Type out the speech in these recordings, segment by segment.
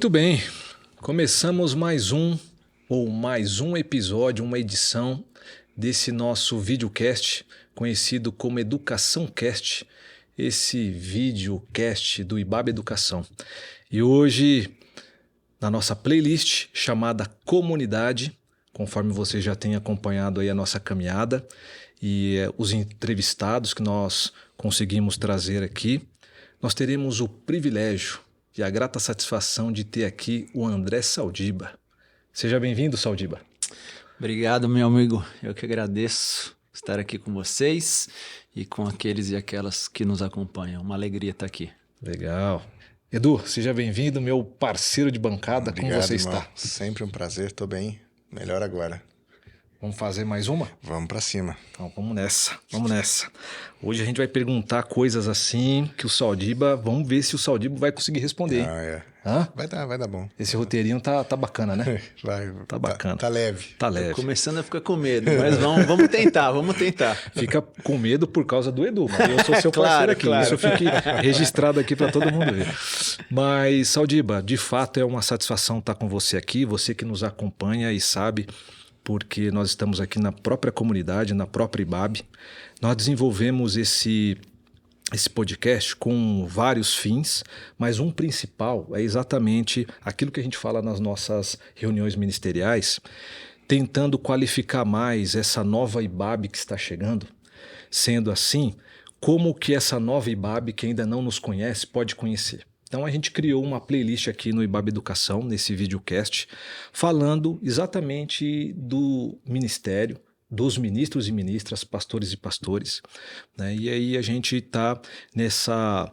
Muito bem, começamos mais um episódio, uma edição desse nosso videocast conhecido como Educação Cast, esse videocast do IBAB Educação. E hoje, na nossa playlist chamada Comunidade, conforme você já tem acompanhado aí a nossa caminhada e os entrevistados que nós conseguimos trazer aqui, nós teremos o privilégio e a grata satisfação de ter aqui o André Saldiba. Seja bem-vindo, Saldiba. Obrigado, meu amigo. Eu que agradeço estar aqui com vocês e com aqueles e aquelas que nos acompanham. Uma alegria estar aqui. Legal. Edu, seja bem-vindo, meu parceiro de bancada. Obrigado, como você irmão. está? Sempre um prazer, tô bem. Melhor agora. Vamos fazer mais uma? Vamos pra cima. Então, vamos nessa. Hoje a gente vai perguntar coisas assim que o Saldiba... Vamos ver se o Saldiba vai conseguir responder, hein? É. Hã? Vai dar bom. Esse roteirinho tá bacana, né? Vai. Tá bacana. Tá leve. Tá leve. Tô começando a ficar com medo, mas vamos tentar. Fica com medo por causa do Edu, mas eu sou seu parceiro aqui. Claro. Isso fique registrado aqui para todo mundo ver. Mas, Saldiba, de fato é uma satisfação estar com você aqui, você que nos acompanha e sabe, porque nós estamos aqui na própria comunidade, na própria IBAB. Nós desenvolvemos esse podcast com vários fins, mas um principal é exatamente aquilo que a gente fala nas nossas reuniões ministeriais, tentando qualificar mais essa nova IBAB que está chegando. Sendo assim, como que essa nova IBAB que ainda não nos conhece pode conhecer? Então a gente criou uma playlist aqui no IBAB Educação, nesse videocast, falando exatamente do ministério, dos ministros e ministras, pastores e pastores, né? E aí a gente está nessa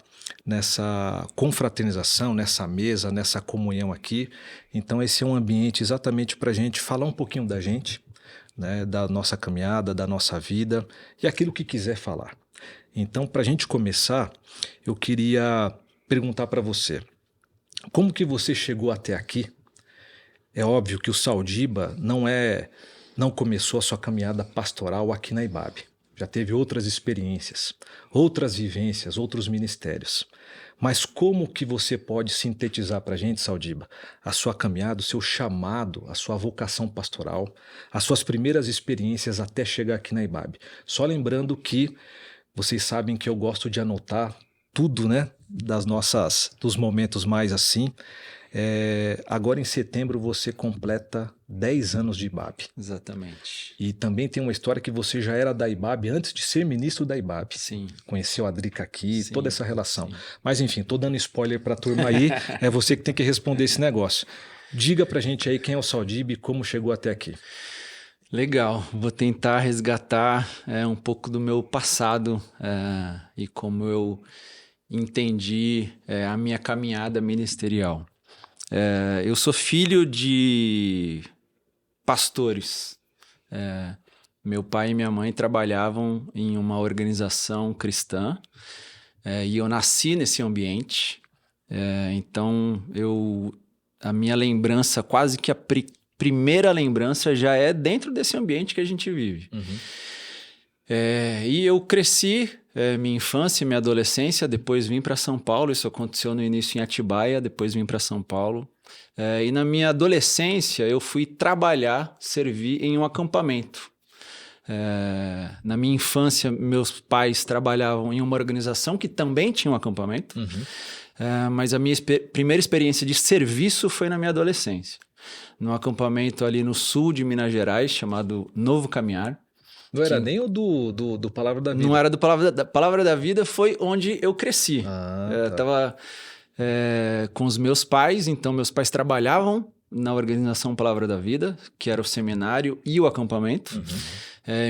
confraternização, nessa mesa, nessa comunhão aqui. Então esse é um ambiente exatamente para a gente falar um pouquinho da gente, né? Da nossa caminhada, da nossa vida e aquilo que quiser falar. Então, para a gente começar, eu queria perguntar para você, como que você chegou até aqui? É óbvio que o Saldiba não começou a sua caminhada pastoral aqui na IBAB. Já teve outras experiências, outras vivências, outros ministérios. Mas como que você pode sintetizar para a gente, Saldiba, a sua caminhada, o seu chamado, a sua vocação pastoral, as suas primeiras experiências até chegar aqui na IBAB? Só lembrando que vocês sabem que eu gosto de anotar tudo, né, dos momentos mais assim. Agora em setembro você completa 10 anos de IBAB. Exatamente. E também tem uma história que você já era da IBAB antes de ser ministro da IBAB. Sim. Conheceu a Drica aqui, Sim, toda essa relação. sim. Mas enfim, tô dando spoiler pra turma aí, é você que tem que responder esse negócio. Diga pra gente aí quem é o Saldiba e como chegou até aqui. Legal, vou tentar resgatar um pouco do meu passado e como eu entendi a minha caminhada ministerial. Eu sou filho de pastores. Meu pai e minha mãe trabalhavam em uma organização cristã e eu nasci nesse ambiente. Então, a minha lembrança, quase que a primeira lembrança já é dentro desse ambiente que a gente vive. Uhum. E eu cresci, minha infância e minha adolescência, depois vim para São Paulo, isso aconteceu no início em Atibaia, depois vim para São Paulo. E na minha adolescência eu fui trabalhar, servir em um acampamento. Na minha infância, meus pais trabalhavam em uma organização que também tinha um acampamento, mas a minha primeira experiência de serviço foi na minha adolescência. Num acampamento ali no sul de Minas Gerais, chamado Novo Caminhar. Não era nem o do Palavra da Vida? Não era do Palavra da Vida, foi onde eu cresci. Tá. Tava com os meus pais, então meus pais trabalhavam na organização Palavra da Vida, que era o seminário e o acampamento.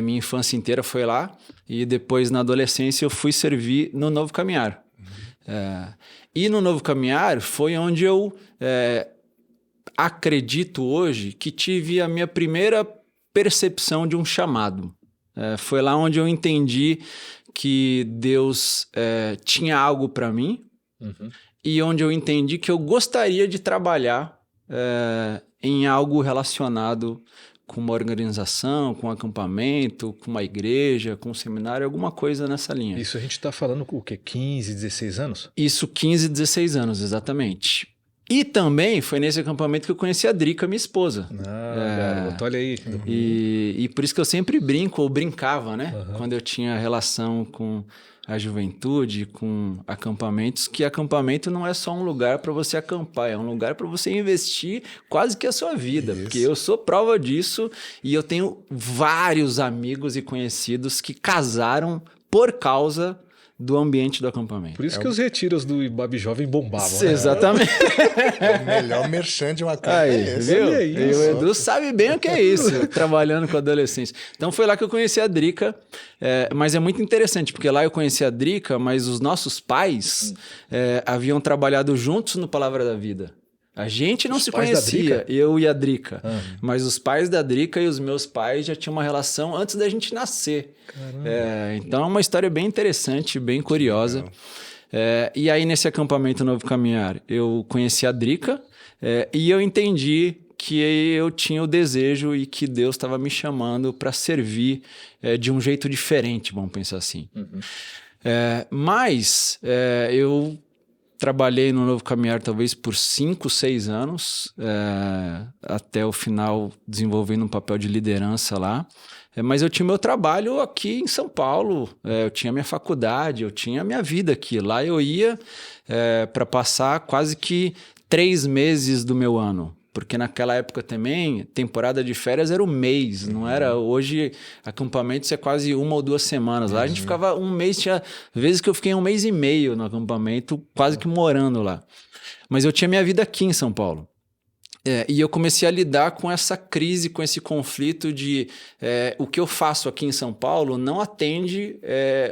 Minha infância inteira foi lá e depois na adolescência eu fui servir no Novo Caminhar. E no Novo Caminhar foi onde eu acredito hoje que tive a minha primeira percepção de um chamado. Foi lá onde eu entendi que Deus tinha algo para mim e onde eu entendi que eu gostaria de trabalhar em algo relacionado com uma organização, com um acampamento, com uma igreja, com um seminário, alguma coisa nessa linha. Isso a gente está falando com o quê? 15, 16 anos? Isso, 15, 16 anos, exatamente. E também foi nesse acampamento que eu conheci a Drica, minha esposa. Garoto, olha aí. E por isso que eu sempre brinco, ou brincava, né? Quando eu tinha relação com a juventude, com acampamentos, que acampamento não é só um lugar para você acampar, é um lugar para você investir quase que a sua vida. Porque eu sou prova disso e eu tenho vários amigos e conhecidos que casaram por causa do ambiente do acampamento. Por isso que os retiros do Ibabe Jovem bombavam, né? Exatamente. O melhor merchan de uma camp Aí, é esse. viu? Olha aí, E o só. Edu sabe bem o que é isso, trabalhando com adolescentes. Então foi lá que eu conheci a Drica, mas é muito interessante, porque lá eu conheci a Drica, mas os nossos pais haviam trabalhado juntos no Palavra da Vida. A gente não Os se pais da conhecia, Drica? eu e a Drica. Mas os pais da Drica e os meus pais já tinham uma relação antes da gente nascer. Então é uma história bem interessante, bem curiosa. E aí nesse acampamento Novo Caminhar, eu conheci a Drica e eu entendi que eu tinha o desejo e que Deus estava me chamando para servir de um jeito diferente, vamos pensar assim. Mas eu trabalhei no Novo Caminhar talvez por 5, 6 anos, até o final desenvolvendo um papel de liderança lá. Mas eu tinha meu trabalho aqui em São Paulo, eu tinha minha faculdade, eu tinha minha vida aqui. Lá eu ia para passar quase que 3 meses do meu ano. Porque naquela época também, temporada de férias era um mês, não era? Hoje, acampamentos é quase 1 ou 2 semanas. Lá a gente ficava um mês, tinha vezes que eu fiquei 1 mês e meio no acampamento, quase que morando lá. Mas eu tinha minha vida aqui em São Paulo. E eu comecei a lidar com essa crise, com esse conflito de o que eu faço aqui em São Paulo não atende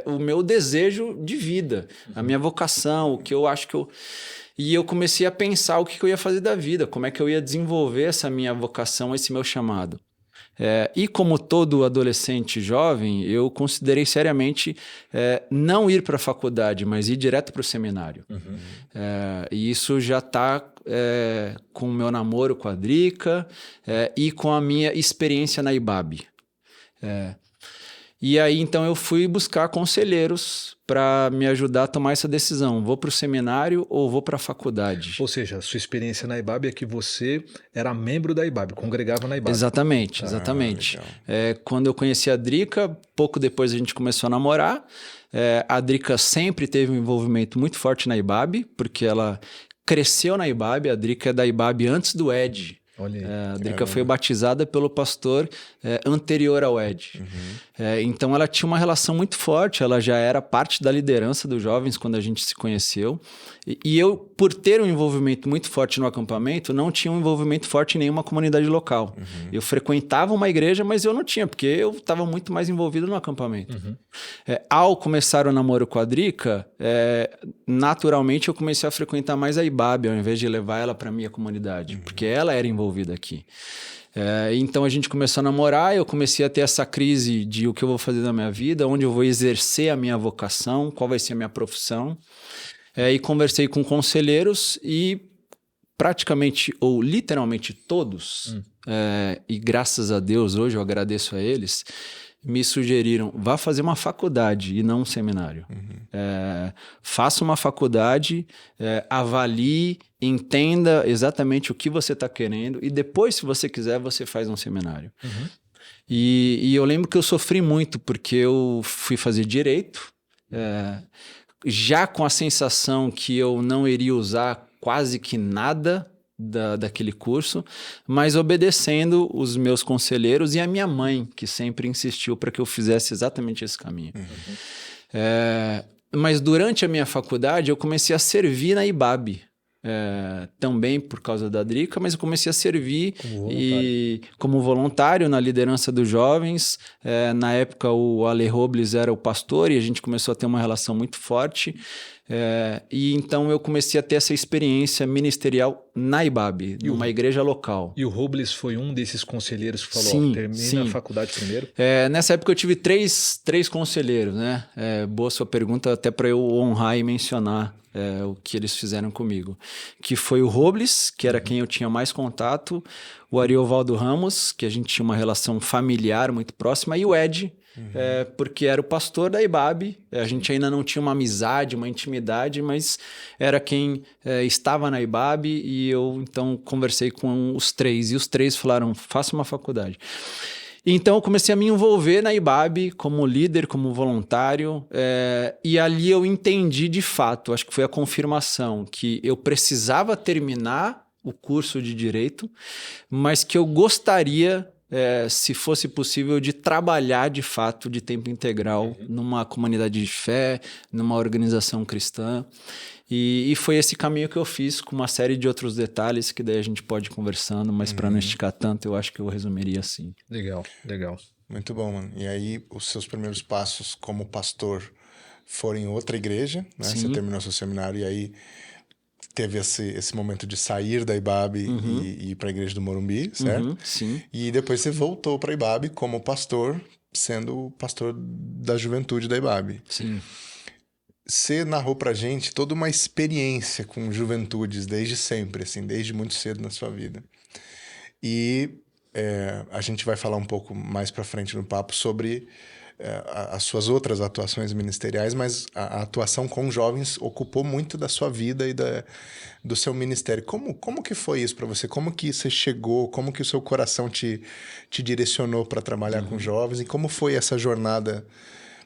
o meu desejo de vida, a minha vocação, o que eu acho que eu... E eu comecei a pensar o que eu ia fazer da vida, como é que eu ia desenvolver essa minha vocação, esse meu chamado. E como todo adolescente jovem, eu considerei seriamente não ir para a faculdade, mas ir direto para o seminário. E isso já está com o meu namoro com a Drica e com a minha experiência na Ibabe. E aí, então, eu fui buscar conselheiros para me ajudar a tomar essa decisão. Vou para o seminário ou vou para a faculdade? Ou seja, a sua experiência na Ibabe é que você era membro da Ibabe, congregava na Ibabe. Exatamente. Quando eu conheci a Drica, pouco depois a gente começou a namorar. A Drica sempre teve um envolvimento muito forte na Ibabe, porque ela cresceu na Ibabe. A Drica é da Ibabe antes do Ed. Olha aí. A Drica foi batizada pelo pastor anterior ao Ed. Então ela tinha uma relação muito forte, ela já era parte da liderança dos jovens quando a gente se conheceu. E eu, por ter um envolvimento muito forte no acampamento, não tinha um envolvimento forte em nenhuma comunidade local. Eu frequentava uma igreja, mas eu não tinha, porque eu estava muito mais envolvido no acampamento. Ao começar o namoro com a Drica, naturalmente eu comecei a frequentar mais a Ibabe, ao invés de levar ela para a minha comunidade, porque ela era envolvida aqui. Então a gente começou a namorar, eu comecei a ter essa crise de o que eu vou fazer da minha vida, onde eu vou exercer a minha vocação, qual vai ser a minha profissão. E conversei com conselheiros e praticamente, ou literalmente todos, e graças a Deus hoje eu agradeço a eles, me sugeriram, vá fazer uma faculdade e não um seminário. Faça uma faculdade, avalie, entenda exatamente o que você está querendo e depois, se você quiser, você faz um seminário. E eu lembro que eu sofri muito porque eu fui fazer direito, já com a sensação que eu não iria usar quase que nada daquele curso, mas obedecendo os meus conselheiros e a minha mãe, que sempre insistiu para que eu fizesse exatamente esse caminho. Mas durante a minha faculdade, eu comecei a servir na Ibabe. Também por causa da Drica, mas eu comecei a servir como voluntário na liderança dos jovens. Na época o Ale Robles era o pastor e a gente começou a ter uma relação muito forte. E então eu comecei a ter essa experiência ministerial na Ibabe, numa igreja local. E o Robles foi um desses conselheiros que falou, termina a faculdade primeiro? Nessa época eu tive três conselheiros, né? Boa sua pergunta, até para eu honrar e mencionar o que eles fizeram comigo. Que foi o Robles, que era quem eu tinha mais contato, o Ariovaldo Ramos, que a gente tinha uma relação familiar muito próxima, e o Ed, porque era o pastor da IBAB. A gente ainda não tinha uma amizade, uma intimidade, mas era quem estava na IBAB, e eu então conversei com os três, e os três falaram, faça uma faculdade. Então eu comecei a me envolver na IBAB como líder, como voluntário, e ali eu entendi de fato, acho que foi a confirmação, que eu precisava terminar o curso de Direito, mas que eu gostaria, se fosse possível, de trabalhar de fato de tempo integral numa comunidade de fé, numa organização cristã. E foi esse caminho que eu fiz, com uma série de outros detalhes que daí a gente pode ir conversando, mas para não esticar tanto, eu acho que eu resumiria assim. Legal, legal. Muito bom, mano. E aí, os seus primeiros passos como pastor foram em outra igreja, né? Sim. Você terminou seu seminário e aí teve esse momento de sair da IBAB e ir para a igreja do Morumbi, certo? Sim. E depois você voltou para a IBAB como pastor, sendo o pastor da juventude da IBAB. Sim. Você narrou pra gente toda uma experiência com juventudes desde sempre, assim, desde muito cedo na sua vida. E a gente vai falar um pouco mais pra frente no papo sobre as suas outras atuações ministeriais, mas a atuação com jovens ocupou muito da sua vida e do seu ministério. Como que foi isso pra você? Como que você chegou? Como que o seu coração te direcionou para trabalhar com jovens? E como foi essa jornada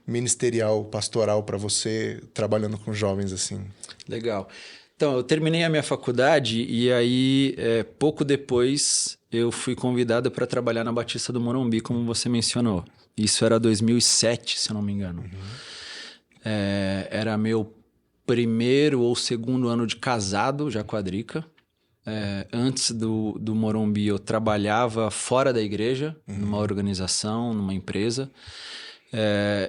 ministerial, pastoral para você, trabalhando com jovens assim? Legal. Então, eu terminei a minha faculdade e aí, pouco depois, eu fui convidado para trabalhar na Batista do Morumbi, como você mencionou. Isso era 2007, se eu não me engano. Era meu primeiro ou segundo ano de casado, já com a Drica. Antes do Morumbi, eu trabalhava fora da igreja, numa organização, numa empresa.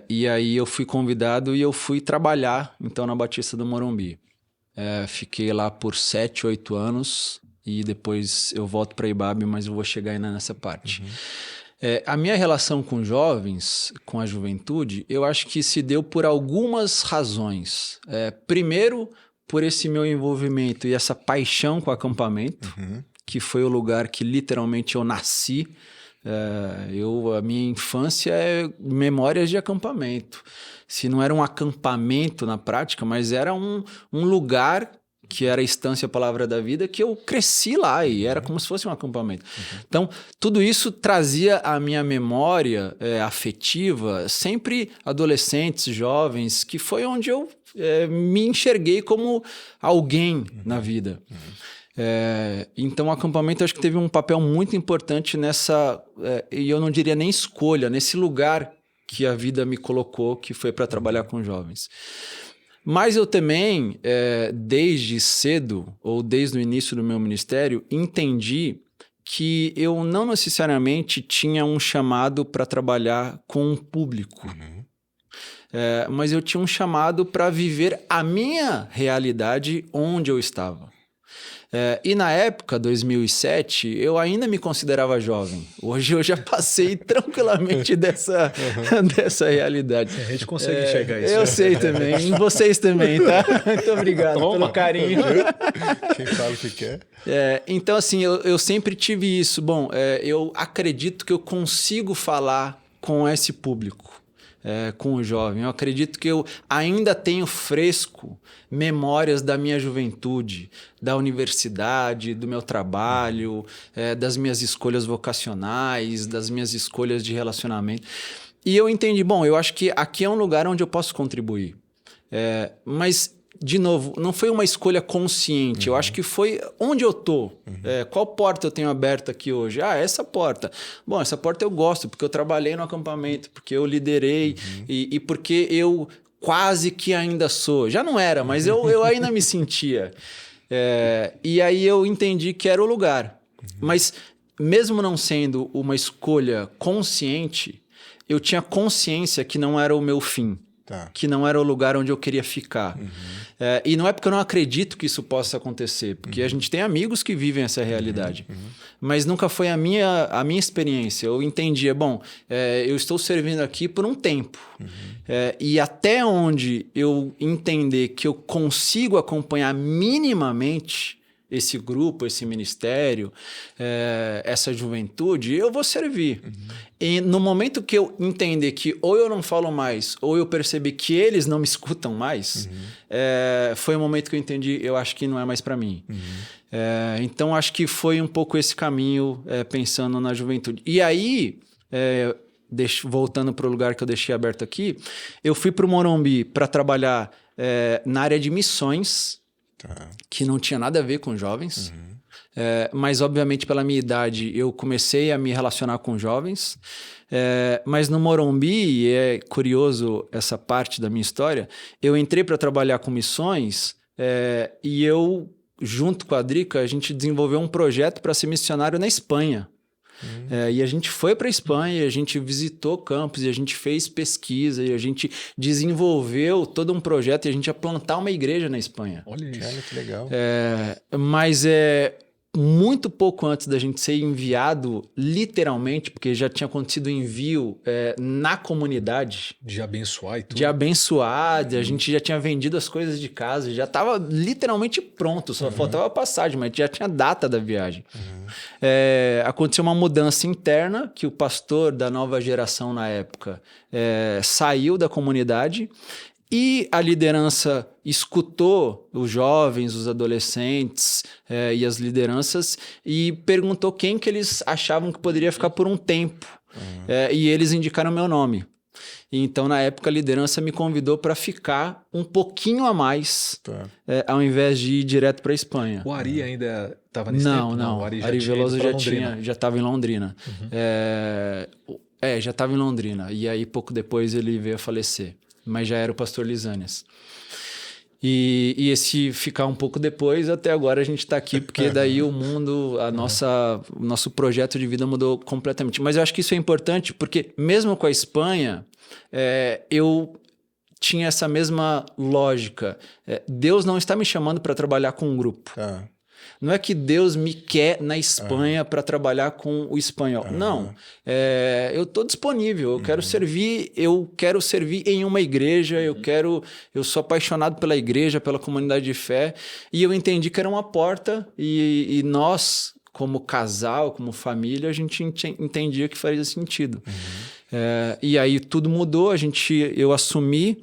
E aí eu fui convidado e eu fui trabalhar, então, na Batista do Morumbi. Fiquei lá por 7, 8 anos e depois eu volto para a IBAB, mas eu vou chegar ainda nessa parte. A minha relação com jovens, com a juventude, eu acho que se deu por algumas razões. Primeiro, por esse meu envolvimento e essa paixão com o acampamento, que foi o lugar que literalmente eu nasci. A minha infância é memórias de acampamento. Se não era um acampamento na prática, mas era um lugar que era a Estância Palavra da Vida, que eu cresci lá e era como se fosse um acampamento. Então, tudo isso trazia a minha memória afetiva, sempre adolescentes, jovens, que foi onde eu me enxerguei como alguém na vida. Então o acampamento acho que teve um papel muito importante nessa, e eu não diria nem escolha, nesse lugar que a vida me colocou, que foi para trabalhar com jovens. Mas eu também, desde cedo, ou desde o início do meu ministério, entendi que eu não necessariamente tinha um chamado para trabalhar com um público. Mas eu tinha um chamado para viver a minha realidade onde eu estava. E na época, 2007, eu ainda me considerava jovem. Hoje eu já passei tranquilamente dessa realidade. A gente consegue enxergar isso. Eu sei também. Em vocês também, tá? Muito obrigado pelo carinho. Quem fala o que quer. Então, assim, eu sempre tive isso. Bom, eu acredito que eu consigo falar com esse público. Com o jovem. Eu acredito que eu ainda tenho fresco memórias da minha juventude, da universidade, do meu trabalho, das minhas escolhas vocacionais, das minhas escolhas de relacionamento. E eu entendi, bom, eu acho que aqui é um lugar onde eu posso contribuir. Mas, de novo, não foi uma escolha consciente. Eu acho que foi onde eu tô. Qual porta eu tenho aberta aqui hoje? Essa porta. Bom, essa porta eu gosto, porque eu trabalhei no acampamento, porque eu liderei e porque eu quase que ainda sou. Já não era, mas eu ainda me sentia. E aí eu entendi que era o lugar. Mas, mesmo não sendo uma escolha consciente, eu tinha consciência que não era o meu fim. Que não era o lugar onde eu queria ficar. E não é porque eu não acredito que isso possa acontecer, porque a gente tem amigos que vivem essa realidade. Mas nunca foi a minha experiência. Eu entendia, bom, eu estou servindo aqui por um tempo. E até onde eu entender que eu consigo acompanhar minimamente esse grupo, esse ministério, essa juventude, eu vou servir. E no momento que eu entender que ou eu não falo mais, ou eu perceber que eles não me escutam mais, foi o momento que eu entendi, eu acho que não é mais para mim. Então, acho que foi um pouco esse caminho, pensando na juventude. E aí, voltando para o lugar que eu deixei aberto aqui, eu fui para o Morumbi para trabalhar na área de missões, que não tinha nada a ver com jovens. Mas, obviamente, pela minha idade, eu comecei a me relacionar com jovens. Mas no Morumbi, e é curioso essa parte da minha história, eu entrei para trabalhar com missões e eu, junto com a Drica, a gente desenvolveu um projeto para ser missionário na Espanha. E a gente foi para a Espanha, a gente visitou campos, e a gente fez pesquisa, e a gente desenvolveu todo um projeto, e a gente ia plantar uma igreja na Espanha. Olha isso. Olha que legal. Mas muito pouco antes da gente ser enviado, literalmente, porque já tinha acontecido o envio na comunidade. De abençoar e tudo. De abençoar, a gente já tinha vendido as coisas de casa, já estava literalmente pronto, só faltava a passagem, mas já tinha data da viagem. Aconteceu uma mudança interna, que o pastor da nova geração na época saiu da comunidade, e a liderança escutou os jovens, os adolescentes e as lideranças e perguntou quem que eles achavam que poderia ficar por um tempo. E eles indicaram meu nome. Então, na época, a liderança me convidou para ficar um pouquinho a mais, ao invés de ir direto para a Espanha. O Ari ainda estava nesse tempo? tempo? Não. O Ari Veloso já estava em Londrina. Já estava em Londrina. E aí, pouco depois, ele veio a falecer. Mas já era o pastor Lisânias. E esse ficar um pouco depois, até agora a gente está aqui, porque daí o mundo, o nosso projeto de vida mudou completamente. Mas eu acho que isso é importante, porque mesmo com a Espanha, eu tinha essa mesma lógica. Deus não está me chamando para trabalhar com um grupo. Não é que Deus me quer na Espanha para trabalhar com o espanhol. Não. Eu estou disponível, eu quero servir em uma igreja, eu sou apaixonado pela igreja, pela comunidade de fé, e eu entendi que era uma porta, e nós, como casal, como família, a gente entendia que fazia sentido. E aí tudo mudou, eu assumi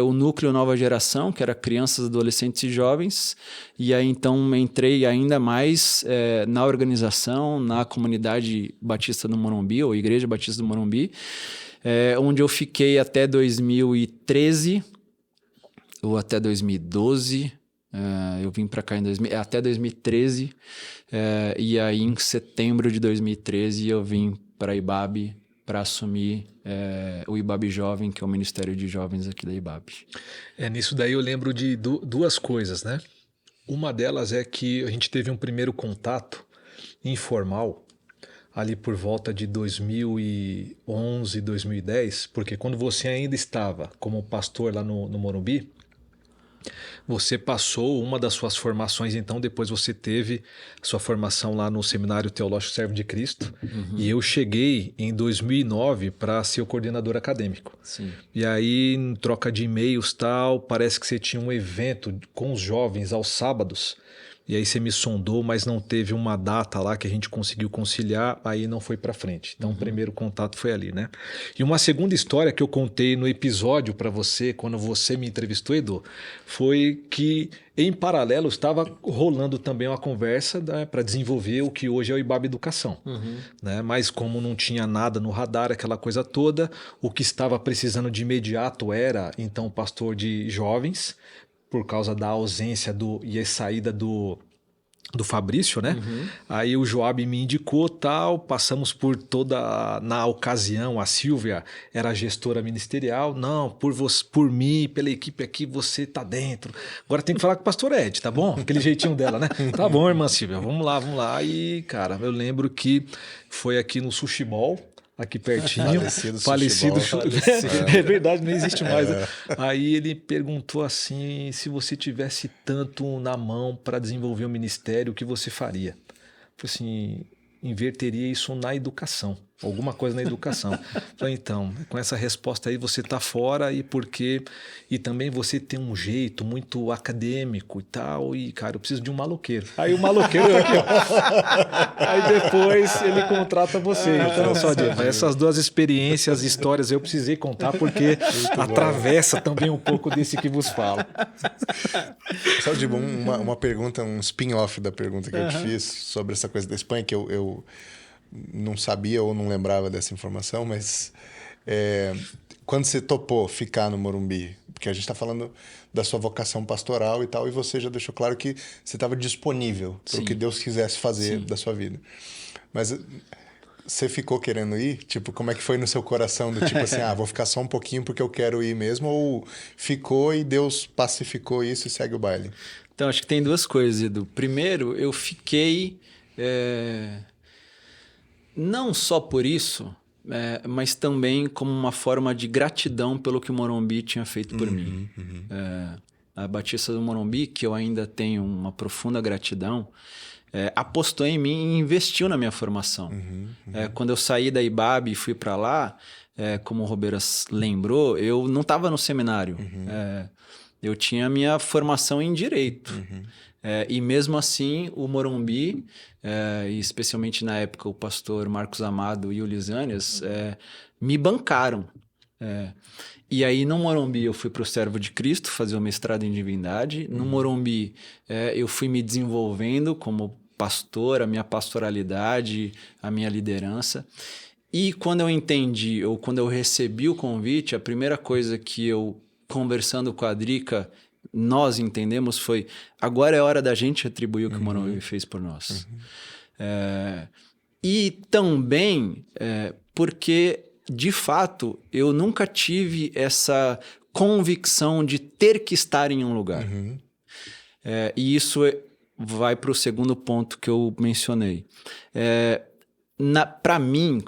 o núcleo Nova Geração, que era crianças, adolescentes e jovens, e aí então entrei ainda mais na organização, na comunidade Batista do Morumbi, ou Igreja Batista do Morumbi, onde eu fiquei até 2013, ou até 2012, eu vim para cá até 2013, e aí em setembro de 2013 eu vim para IBAB, para assumir o IBAB Jovem, que é o Ministério de Jovens aqui da IBAB. Nisso daí eu lembro de duas coisas, né? Uma delas é que a gente teve um primeiro contato informal ali por volta de 2011, 2010, porque quando você ainda estava como pastor lá no Morumbi, você passou uma das suas formações, então depois você teve sua formação lá no Seminário Teológico Servo de Cristo, e eu cheguei em 2009 para ser o coordenador acadêmico. Sim. E aí, em troca de e-mails tal, parece que você tinha um evento com os jovens aos sábados, e aí você me sondou, mas não teve uma data lá que a gente conseguiu conciliar, aí não foi para frente. Então o primeiro contato foi ali, né? E uma segunda história que eu contei no episódio para você, quando você me entrevistou, Edu, foi que em paralelo estava rolando também uma conversa, né, para desenvolver o que hoje é o IBAB Educação. Né? Mas como não tinha nada no radar, aquela coisa toda, o que estava precisando de imediato era então o pastor de jovens, por causa da ausência e a saída do Fabrício, né? Aí o Joab me indicou, tal, passamos por na ocasião, a Silvia era a gestora ministerial, não, por mim, pela equipe aqui, você tá dentro. Agora tem que falar com o pastor Ed, tá bom? Aquele jeitinho dela, né? Tá bom, irmã Silvia, vamos lá. E, cara, eu lembro que foi aqui no Sushi Ball, aqui pertinho, falecido. É verdade, não existe mais. Né? Aí ele perguntou assim, se você tivesse tanto na mão para desenvolver o ministério, o que você faria? Eu falei assim, inverteria isso na educação. alguma coisa na educação. Falei, então, com essa resposta aí você está fora e também você tem um jeito muito acadêmico e tal, e cara, eu preciso de um maloqueiro. Aí o maloqueiro tá aqui, ó. Aí depois ele contrata você. Então, só essas duas experiências, histórias eu precisei contar porque atravessa também um pouco desse que vos falo. Só de uma pergunta, um spin-off da pergunta que eu te fiz sobre essa coisa da Espanha, que eu não sabia ou não lembrava dessa informação, mas quando você topou ficar no Morumbi, porque a gente está falando da sua vocação pastoral e tal, e você já deixou claro que você estava disponível para o que Deus quisesse fazer da sua vida. Mas você ficou querendo ir? Tipo, como é que foi no seu coração? Do tipo assim, vou ficar só um pouquinho porque eu quero ir mesmo? Ou ficou e Deus pacificou isso e segue o baile? Então, acho que tem duas coisas, Edu. Primeiro, eu fiquei... não só por isso, mas também como uma forma de gratidão pelo que o Morumbi tinha feito por mim. A Batista do Morumbi, que eu ainda tenho uma profunda gratidão, apostou em mim e investiu na minha formação. Quando eu saí da IBAB e fui para lá, como o Robeiras lembrou, eu não estava no seminário. Eu tinha a minha formação em Direito. E mesmo assim, o Morumbi, e especialmente na época o pastor Marcos Amado e o Lisânias, me bancaram. E aí no Morumbi eu fui para o Servo de Cristo fazer o mestrado em Divindade. No Morumbi eu fui me desenvolvendo como pastor, a minha pastoralidade, a minha liderança. E quando eu entendi, ou quando eu recebi o convite, a primeira coisa que eu, conversando com a Drica, nós entendemos foi, agora é hora da gente atribuir o que o Morumbi fez por nós. E também porque, de fato, eu nunca tive essa convicção de ter que estar em um lugar. E isso vai para o segundo ponto que eu mencionei. Para mim...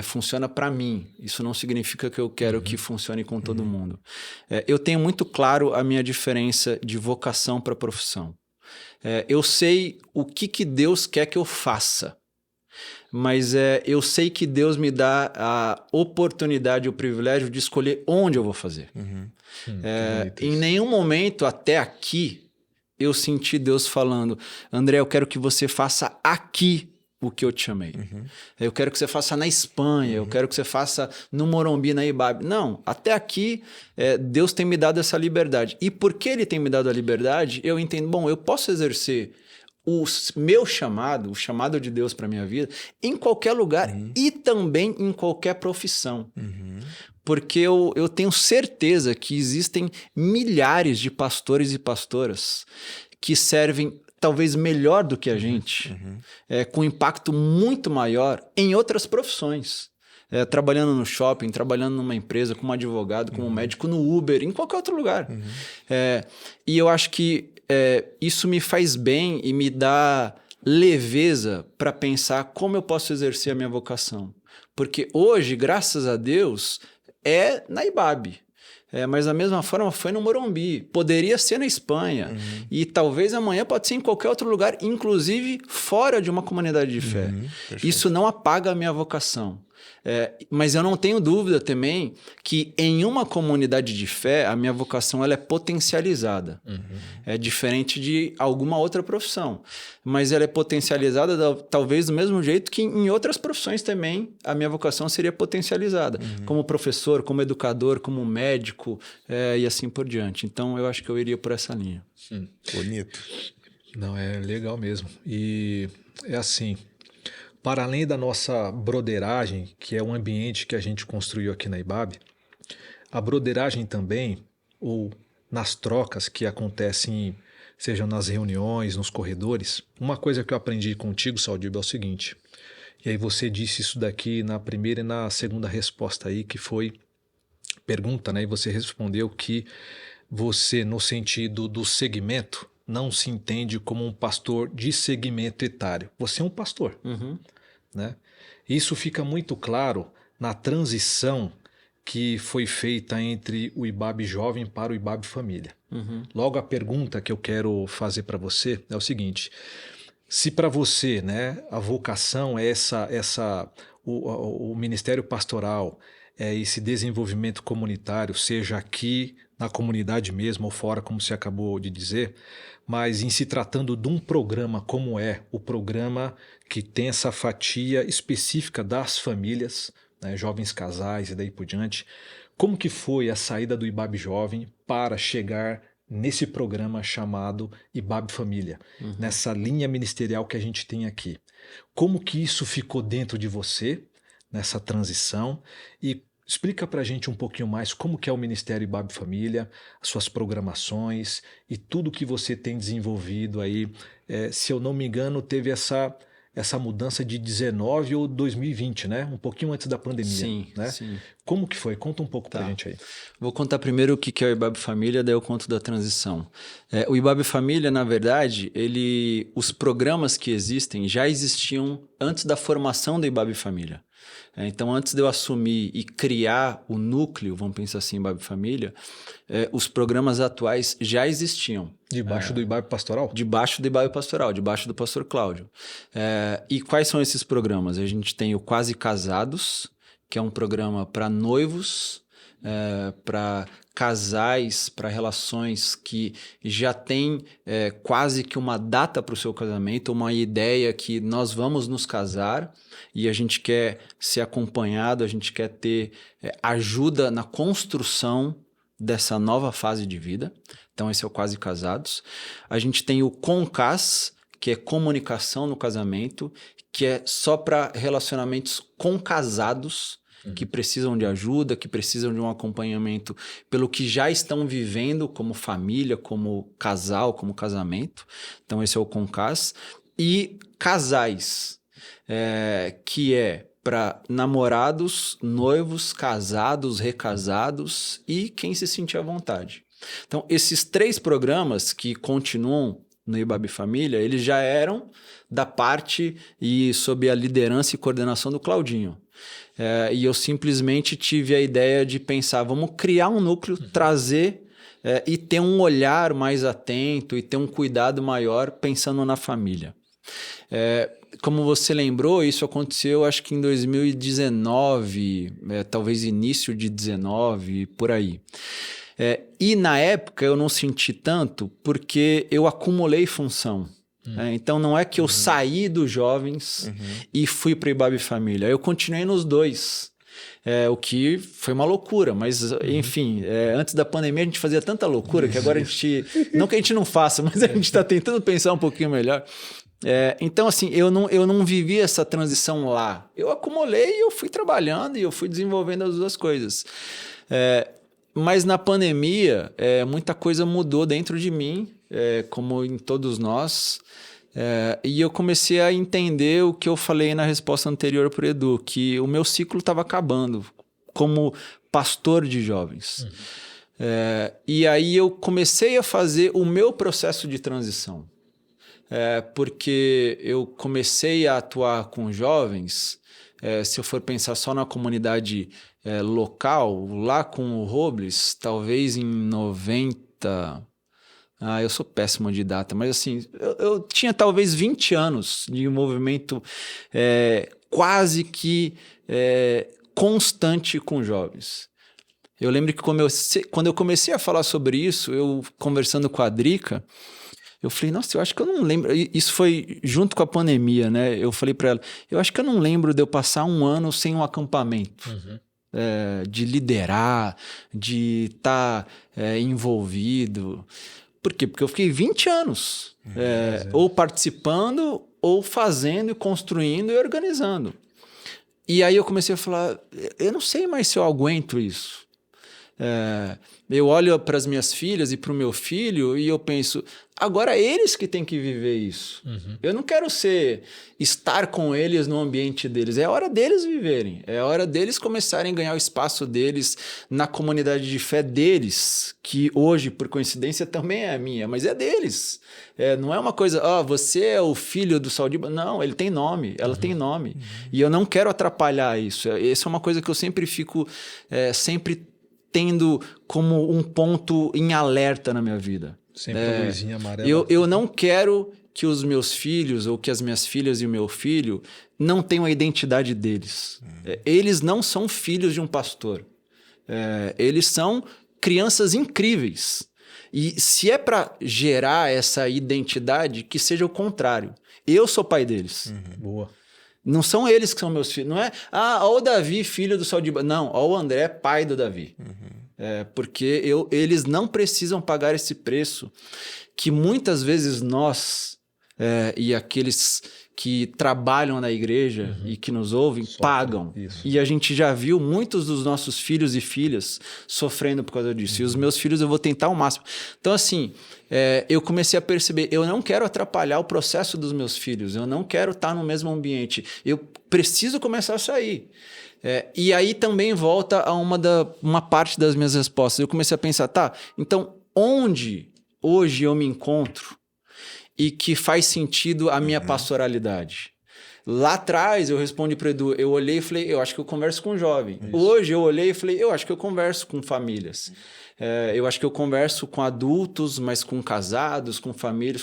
funciona para mim. Isso não significa que eu quero que funcione com todo mundo. Eu tenho muito claro a minha diferença de vocação para profissão. Eu sei o que Deus quer que eu faça, mas eu sei que Deus me dá a oportunidade, o privilégio de escolher onde eu vou fazer. Em nenhum momento até aqui eu senti Deus falando, André, eu quero que você faça aqui o que eu te chamei. Eu quero que você faça na Espanha, eu quero que você faça no Morumbi, na IBAB. Não, até aqui Deus tem me dado essa liberdade. E porque Ele tem me dado a liberdade, eu entendo, bom, eu posso exercer o meu chamado, o chamado de Deus para minha vida, em qualquer lugar e também em qualquer profissão. Porque eu tenho certeza que existem milhares de pastores e pastoras que servem talvez melhor do que a gente, com impacto muito maior em outras profissões. Trabalhando no shopping, trabalhando numa empresa, como advogado, como médico, no Uber, em qualquer outro lugar. E eu acho que isso me faz bem e me dá leveza para pensar como eu posso exercer a minha vocação. Porque hoje, graças a Deus, é na IBAB. Mas da mesma forma foi no Morumbi, poderia ser na Espanha e talvez amanhã pode ser em qualquer outro lugar, inclusive fora de uma comunidade de fé. Isso não apaga a minha vocação. Mas eu não tenho dúvida também que em uma comunidade de fé a minha vocação ela é potencializada. É diferente de alguma outra profissão, mas ela é potencializada talvez do mesmo jeito que em outras profissões também a minha vocação seria potencializada, como professor, como educador, como médico e assim por diante. Então eu acho que eu iria por essa linha. Bonito. Não, é legal mesmo. E é assim, para além da nossa broderagem, que é um ambiente que a gente construiu aqui na IBAB, a broderagem também, ou nas trocas que acontecem, seja nas reuniões, nos corredores, uma coisa que eu aprendi contigo, Saldiba, é o seguinte, e aí você disse isso daqui na primeira e na segunda resposta aí, que foi pergunta, né? E você respondeu que você, no sentido do segmento, não se entende como um pastor de segmento etário. Você é um pastor. Né? Isso fica muito claro na transição que foi feita entre o IBAB Jovem para o IBAB Família. Logo, a pergunta que eu quero fazer para você é o seguinte: se para você, né, a vocação é o Ministério Pastoral, esse desenvolvimento comunitário, seja aqui na comunidade mesmo ou fora, como você acabou de dizer, mas em se tratando de um programa como é o programa que tem essa fatia específica das famílias, né, jovens casais e daí por diante, como que foi a saída do IBAB Jovem para chegar nesse programa chamado IBAB Família, nessa linha ministerial que a gente tem aqui? Como que isso ficou dentro de você, nessa transição? E explica para a gente um pouquinho mais como que é o Ministério IBAB Família, as suas programações e tudo que você tem desenvolvido aí. Se eu não me engano, teve essa mudança de 19 ou 2020, né? Um pouquinho antes da pandemia. Sim, né? sim. Como que foi? Conta um pouco para a gente aí. Vou contar primeiro o que é o IBAB Família, daí eu conto da transição. O IBAB Família, na verdade, os programas que existem já existiam antes da formação do IBAB Família. Então, antes de eu assumir e criar o núcleo, vamos pensar assim, IBAB Família, os programas atuais já existiam. Debaixo do IBAB Pastoral? Debaixo do IBAB Pastoral, debaixo do pastor Cláudio. E quais são esses programas? A gente tem o Quase Casados, que é um programa para noivos, para casais, para relações que já têm quase que uma data para o seu casamento, uma ideia que nós vamos nos casar e a gente quer ser acompanhado, a gente quer ter ajuda na construção dessa nova fase de vida. Então esse é o Quase Casados. A gente tem o Concas, que é comunicação no casamento, que é só para relacionamentos com casados, que precisam de ajuda, que precisam de um acompanhamento pelo que já estão vivendo como família, como casal, como casamento. Então esse é o Concas. E Casais, que é para namorados, noivos, casados, recasados e quem se sentir à vontade. Então esses 3 programas que continuam no IBAB Família, eles já eram da parte e sob a liderança e coordenação do Claudinho. E eu simplesmente tive a ideia de pensar, vamos criar um núcleo, trazer e ter um olhar mais atento e ter um cuidado maior pensando na família. Como você lembrou, isso aconteceu acho que em 2019, talvez início de 19, por aí. E na época eu não senti tanto porque eu acumulei função. Então não é que eu saí dos jovens e fui para o IBAB Família. Eu continuei nos 2. O que foi uma loucura, mas enfim, antes da pandemia a gente fazia tanta loucura que agora a gente... Não que a gente não faça, mas a gente está tentando pensar um pouquinho melhor. Então assim, eu não vivi essa transição lá. Eu acumulei e eu fui trabalhando e eu fui desenvolvendo as 2 coisas. Mas na pandemia, muita coisa mudou dentro de mim, como em todos nós, e eu comecei a entender o que eu falei na resposta anterior para o Edu, que o meu ciclo estava acabando como pastor de jovens. E aí eu comecei a fazer o meu processo de transição, porque eu comecei a atuar com jovens, se eu for pensar só na comunidade local, lá com o Robles, talvez em 90... eu sou péssimo de data, mas assim, eu tinha talvez 20 anos de movimento quase que constante com jovens. Eu lembro que quando eu comecei a falar sobre isso, eu conversando com a Drica, eu falei, nossa, eu acho que eu não lembro. Isso foi junto com a pandemia, né? Eu falei para ela, eu acho que eu não lembro de eu passar um ano sem um acampamento. De liderar, de estar envolvido. Por quê? Porque eu fiquei 20 anos ou participando, ou fazendo, construindo e organizando. E aí eu comecei a falar, eu não sei mais se eu aguento isso. Eu olho para as minhas filhas e para o meu filho e eu penso, agora eles que têm que viver isso. Eu não quero estar com eles no ambiente deles. É hora deles viverem. É hora deles começarem a ganhar o espaço deles na comunidade de fé deles, que hoje, por coincidência, também é minha, mas é deles. Não é uma coisa, você é o filho do Saldiba. Não, ele tem nome, ela tem nome. E eu não quero atrapalhar isso. Essa é uma coisa que eu sempre fico, sempre tendo como um ponto em alerta na minha vida. Sempre a luzinha amarela. Eu não quero que os meus filhos ou que as minhas filhas e o meu filho não tenham a identidade deles. Eles não são filhos de um pastor. Eles são crianças incríveis. E se é para gerar essa identidade, que seja o contrário. Eu sou pai deles. Boa. Não são eles que são meus filhos. Não é, ó o Davi, filho do Saldiba. Não, ó o André, pai do Davi. Porque eles não precisam pagar esse preço que muitas vezes nós e aqueles que trabalham na igreja e que nos ouvem pagam. Isso. E a gente já viu muitos dos nossos filhos e filhas sofrendo por causa disso. E os meus filhos eu vou tentar ao máximo. Então, assim, eu comecei a perceber, eu não quero atrapalhar o processo dos meus filhos, eu não quero estar no mesmo ambiente, eu preciso começar a sair. E aí também volta a uma parte das minhas respostas. Eu comecei a pensar, tá, então onde hoje eu me encontro e que faz sentido a minha pastoralidade? Lá atrás eu respondi para o Edu, eu olhei e falei, eu acho que eu converso com jovem. Isso. Hoje eu olhei e falei, eu acho que eu converso com famílias. Eu acho que eu converso com adultos, mas com casados, com famílias.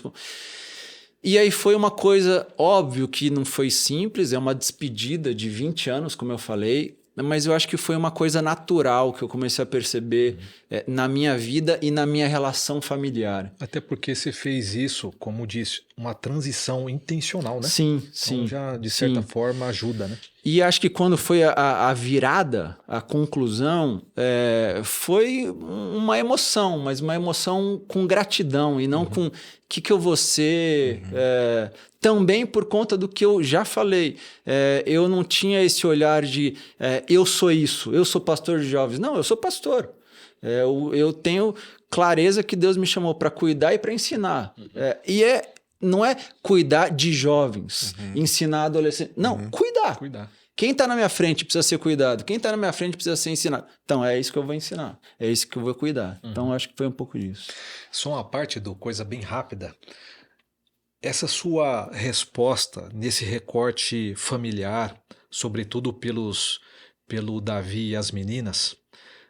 E aí foi uma coisa, óbvio que não foi simples, é uma despedida de 20 anos, como eu falei, mas eu acho que foi uma coisa natural que eu comecei a perceber na minha vida e na minha relação familiar. Até porque você fez isso, como disse, uma transição intencional, né? Sim, então sim. Já, de certa forma, ajuda, né? E acho que quando foi a virada, a conclusão, foi uma emoção, mas uma emoção com gratidão e não com o que eu vou ser. Também por conta do que eu já falei. Eu não tinha esse olhar de eu sou isso, eu sou pastor de jovens. Não, eu sou pastor. Eu tenho clareza que Deus me chamou para cuidar e para ensinar. Não é cuidar de jovens, ensinar adolescentes. Não, cuidar. Quem está na minha frente precisa ser cuidado. Quem está na minha frente precisa ser ensinado. Então, é isso que eu vou ensinar. É isso que eu vou cuidar. Então, acho que foi um pouco disso. Só uma parte do coisa bem rápida. Essa sua resposta nesse recorte familiar, sobretudo pelo Davi e as meninas,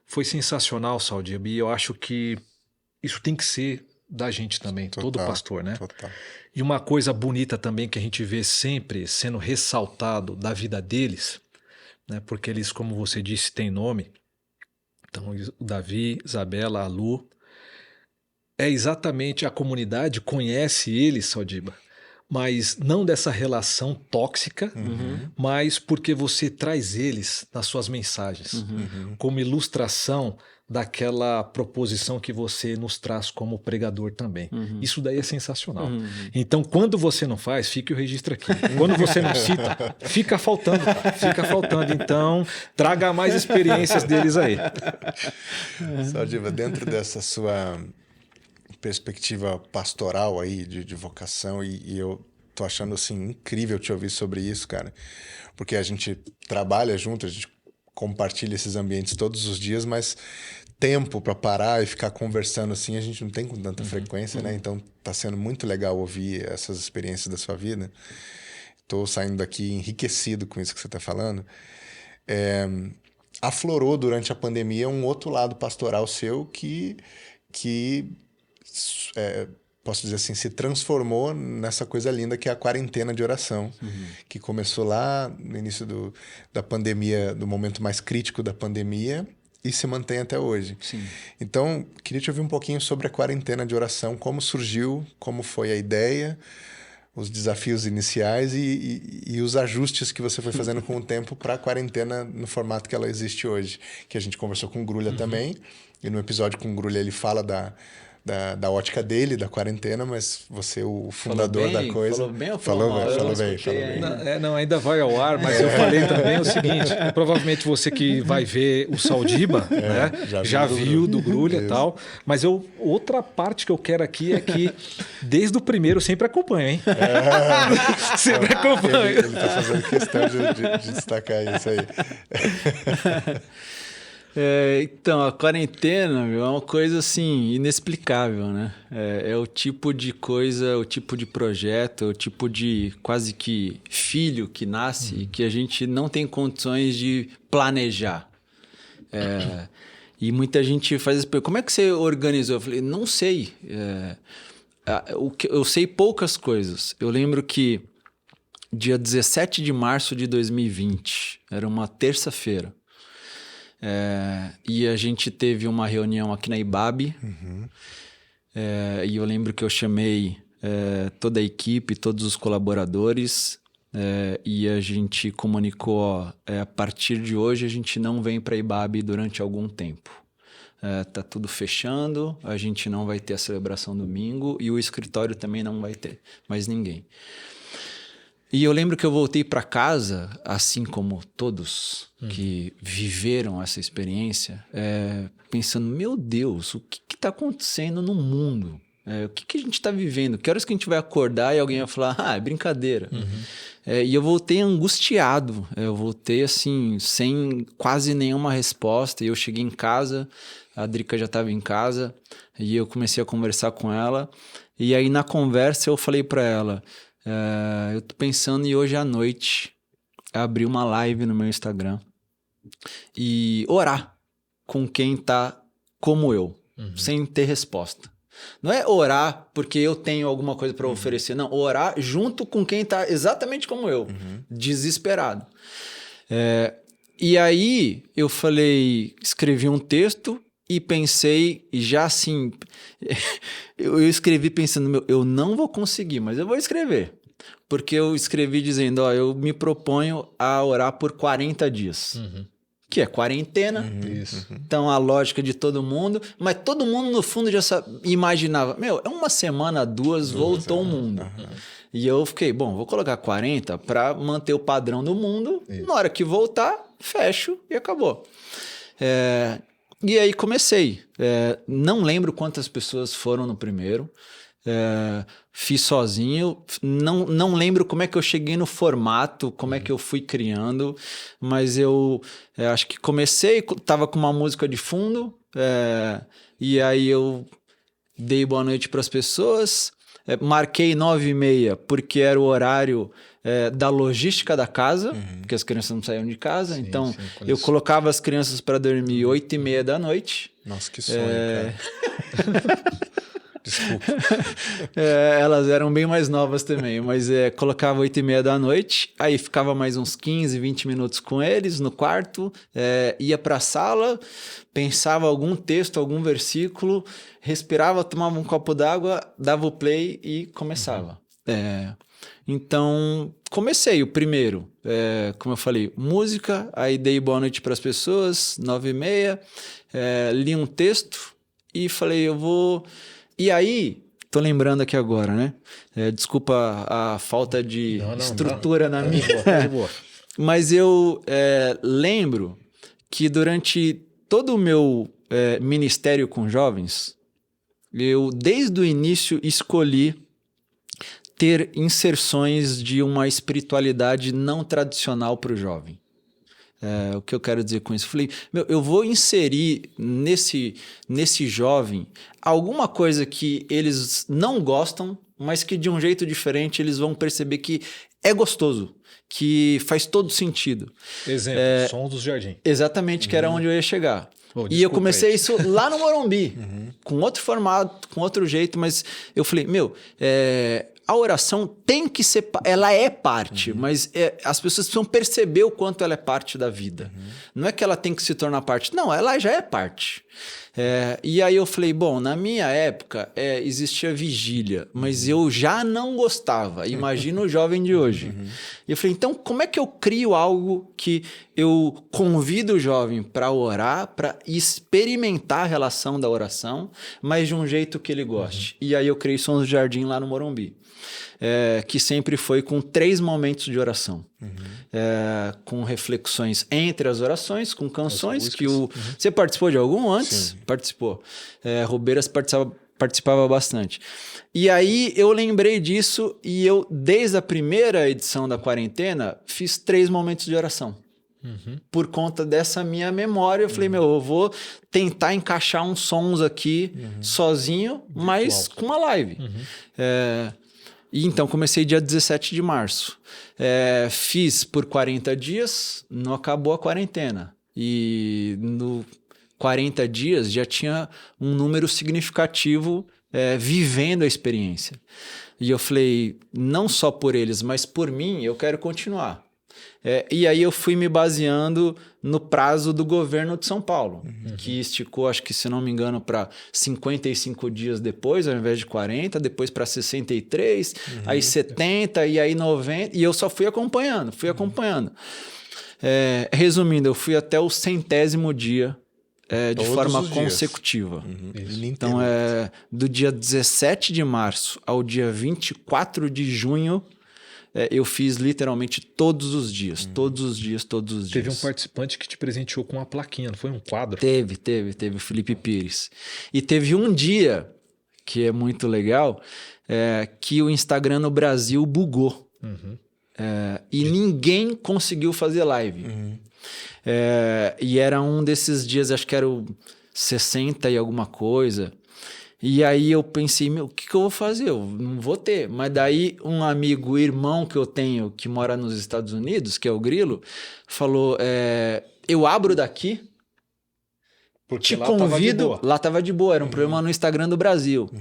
foi sensacional, Saldiba. E eu acho que isso tem que ser da gente também, Total, todo pastor, né? Total. E uma coisa bonita também que a gente vê sempre sendo ressaltado da vida deles, né? Porque eles, como você disse, têm nome. Então, o Davi, Isabela, a Lu, é exatamente a comunidade conhece eles, Saldiba, mas não dessa relação tóxica, mas porque você traz eles nas suas mensagens, como ilustração daquela proposição que você nos traz como pregador também. Isso daí é sensacional. Então, quando você não faz, fique o registro aqui. Quando você não cita, fica faltando. Então, traga mais experiências deles aí. Saldiba, dentro dessa sua perspectiva pastoral aí, de vocação, e eu tô achando assim incrível te ouvir sobre isso, cara, porque a gente trabalha junto, a gente compartilha esses ambientes todos os dias, mas tempo para parar e ficar conversando assim a gente não tem com tanta frequência, né? Então tá sendo muito legal ouvir essas experiências da sua vida. Tô saindo daqui enriquecido com isso que você tá falando. Aflorou durante a pandemia um outro lado pastoral seu que posso dizer assim, se transformou nessa coisa linda que é a quarentena de oração, que começou lá no início da pandemia, do momento mais crítico da pandemia, e se mantém até hoje. Sim. Então, queria te ouvir um pouquinho sobre a quarentena de oração, como surgiu, como foi a ideia, os desafios iniciais e os ajustes que você foi fazendo com o tempo para a quarentena no formato que ela existe hoje. Que a gente conversou com o Grulha também, e no episódio com o Grulha ele fala da ótica dele, da quarentena, mas você, o fundador da coisa... Falou bem ou falou mal? Falou bem. Não, ainda vai ao ar, mas eu falei também o seguinte, provavelmente você que vai ver o Saldiba, né, já viu do Grulha e tal, mas outra parte que eu quero aqui é que desde o primeiro sempre acompanha, hein? Sempre acompanha. Ele está fazendo questão de destacar isso aí. Então, a quarentena, meu, é uma coisa assim, inexplicável, né? É o tipo de coisa, o tipo de projeto, o tipo de quase que filho que nasce que a gente não tem condições de planejar. E muita gente faz essa pergunta, como é que você organizou? Eu falei, não sei. eu sei poucas coisas. Eu lembro que dia 17 de março de 2020, era uma terça-feira, e a gente teve uma reunião aqui na IBAB, e eu lembro que eu chamei toda a equipe, todos os colaboradores, e a gente comunicou, ó, a partir de hoje a gente não vem para a IBAB durante algum tempo. Tá tudo fechando, a gente não vai ter a celebração domingo e o escritório também não vai ter mais ninguém. E eu lembro que eu voltei para casa, assim como todos que viveram essa experiência, pensando, meu Deus, o que está acontecendo no mundo? O que a gente está vivendo? Que horas que a gente vai acordar e alguém vai falar, é brincadeira. E eu voltei angustiado, eu voltei assim, sem quase nenhuma resposta. E eu cheguei em casa, a Drica já estava em casa, e eu comecei a conversar com ela. E aí na conversa eu falei para ela, eu tô pensando em hoje à noite abrir uma live no meu Instagram e orar com quem tá como eu, sem ter resposta. Não é orar porque eu tenho alguma coisa para oferecer, não. Orar junto com quem tá exatamente como eu, desesperado. E aí eu falei, escrevi um texto e pensei, já assim, eu escrevi pensando, eu não vou conseguir, mas eu vou escrever. Porque eu escrevi dizendo, eu me proponho a orar por 40 dias. Que é quarentena, então a lógica de todo mundo, mas todo mundo no fundo já imaginava, é uma semana, duas voltou o mundo. E eu fiquei, vou colocar 40 para manter o padrão do mundo, na hora que voltar, fecho e acabou. E aí comecei, não lembro quantas pessoas foram no primeiro, fiz sozinho, não lembro como é que eu cheguei no formato, como é que eu fui criando, mas eu acho que comecei, tava com uma música de fundo, e aí eu dei boa noite para as pessoas, marquei 9h30 porque era o horário da logística da casa, porque as crianças não saíam de casa, então eu colocava as crianças para dormir 8h30 da noite. Nossa, que sonho, cara. Desculpa. Elas eram bem mais novas também, mas colocava 8h30 da noite, aí ficava mais uns 15, 20 minutos com eles no quarto, ia para a sala, pensava algum texto, algum versículo, respirava, tomava um copo d'água, dava o play e começava. Então, comecei o primeiro, como eu falei, música, aí dei boa noite para as pessoas, 9h30, li um texto e falei, eu vou... E aí, tô lembrando aqui agora, né? Desculpa a falta de estrutura na minha... Tá de boa. Mas eu lembro que durante todo o meu ministério com jovens, eu, desde o início, escolhi ter inserções de uma espiritualidade não tradicional para o jovem. O que eu quero dizer com isso? Falei, eu vou inserir nesse jovem alguma coisa que eles não gostam, mas que de um jeito diferente eles vão perceber que é gostoso, que faz todo sentido. Exemplo, Sons do Jardim. Exatamente, que era onde eu ia chegar. E eu comecei isso lá no Morumbi, com outro formato, com outro jeito, mas eu falei, a oração tem que ser... Ela é parte, mas as pessoas precisam perceber o quanto ela é parte da vida. Não é que ela tem que se tornar parte. Não, ela já é parte. E aí eu falei, na minha época existia vigília, mas eu já não gostava. Imagina o jovem de hoje. E eu falei, então como é que eu crio algo que eu convido o jovem para orar, para experimentar a relação da oração, mas de um jeito que ele goste? E aí eu criei Sons do Jardim lá no Morumbi. Que sempre foi com 3 momentos de oração. Com reflexões entre as orações, com canções que Você participou de algum antes? Sim. Participou. Roubeiras participava bastante. E aí eu lembrei disso e eu, desde a primeira edição da quarentena, fiz 3 momentos de oração. Por conta dessa minha memória, eu falei, eu vou tentar encaixar uns sons aqui sozinho, mas com uma live. E então comecei dia 17 de março. Fiz por 40 dias, não acabou a quarentena. E no 40 dias já tinha um número significativo vivendo a experiência. E eu falei, não só por eles, mas por mim, eu quero continuar. E aí eu fui me baseando no prazo do governo de São Paulo, que esticou, acho que se não me engano, para 55 dias depois, ao invés de 40, depois para 63, aí 70 e aí 90, e eu só fui acompanhando. Resumindo, eu fui até o 100º dia de forma consecutiva. Então, do dia 17 de março ao dia 24 de junho, eu fiz literalmente todos os dias. Teve um participante que te presenteou com uma plaquinha, não foi um quadro? Teve o Felipe Pires. E teve um dia, que é muito legal, que o Instagram no Brasil bugou. E ninguém conseguiu fazer live. E era um desses dias, acho que era o 60 e alguma coisa. E aí eu pensei, o que eu vou fazer? Eu não vou ter. Mas daí um amigo, irmão que eu tenho, que mora nos Estados Unidos, que é o Grilo, falou, eu abro daqui, porque te lá convido... Lá tava de boa, era um problema no Instagram do Brasil.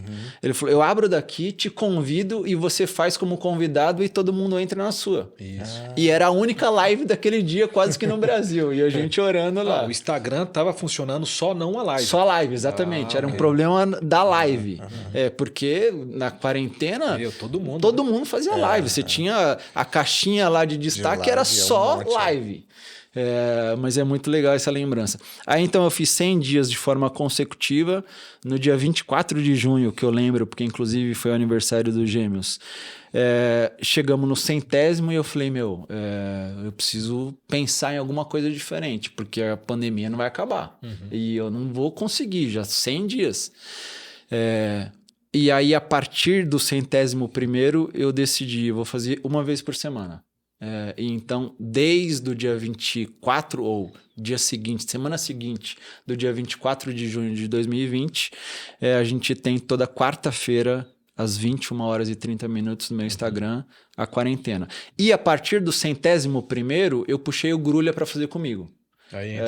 Ele falou, eu abro daqui, te convido e você faz como convidado e todo mundo entra na sua. Isso. E era a única live daquele dia, quase que no Brasil. E a gente orando lá. O Instagram tava funcionando só não a live. Só a live, exatamente. Era um problema da live. Porque na quarentena, todo mundo fazia live. Você tinha a caixinha lá de destaque, que era só live. Mas é muito legal essa lembrança. Aí então eu fiz 100 dias de forma consecutiva. No dia 24 de junho, que eu lembro, porque inclusive foi o aniversário dos Gêmeos, chegamos no 100º e eu falei, eu preciso pensar em alguma coisa diferente, porque a pandemia não vai acabar. E eu não vou conseguir, já 100 dias. E aí, a partir do 100º, eu decidi, eu vou fazer uma vez por semana. Então, desde o dia 24, ou dia seguinte, semana seguinte, do dia 24 de junho de 2020, a gente tem toda quarta-feira, às 21h30 no meu Instagram, a quarentena. E a partir do 100º, eu puxei o Grulha para fazer comigo. Aí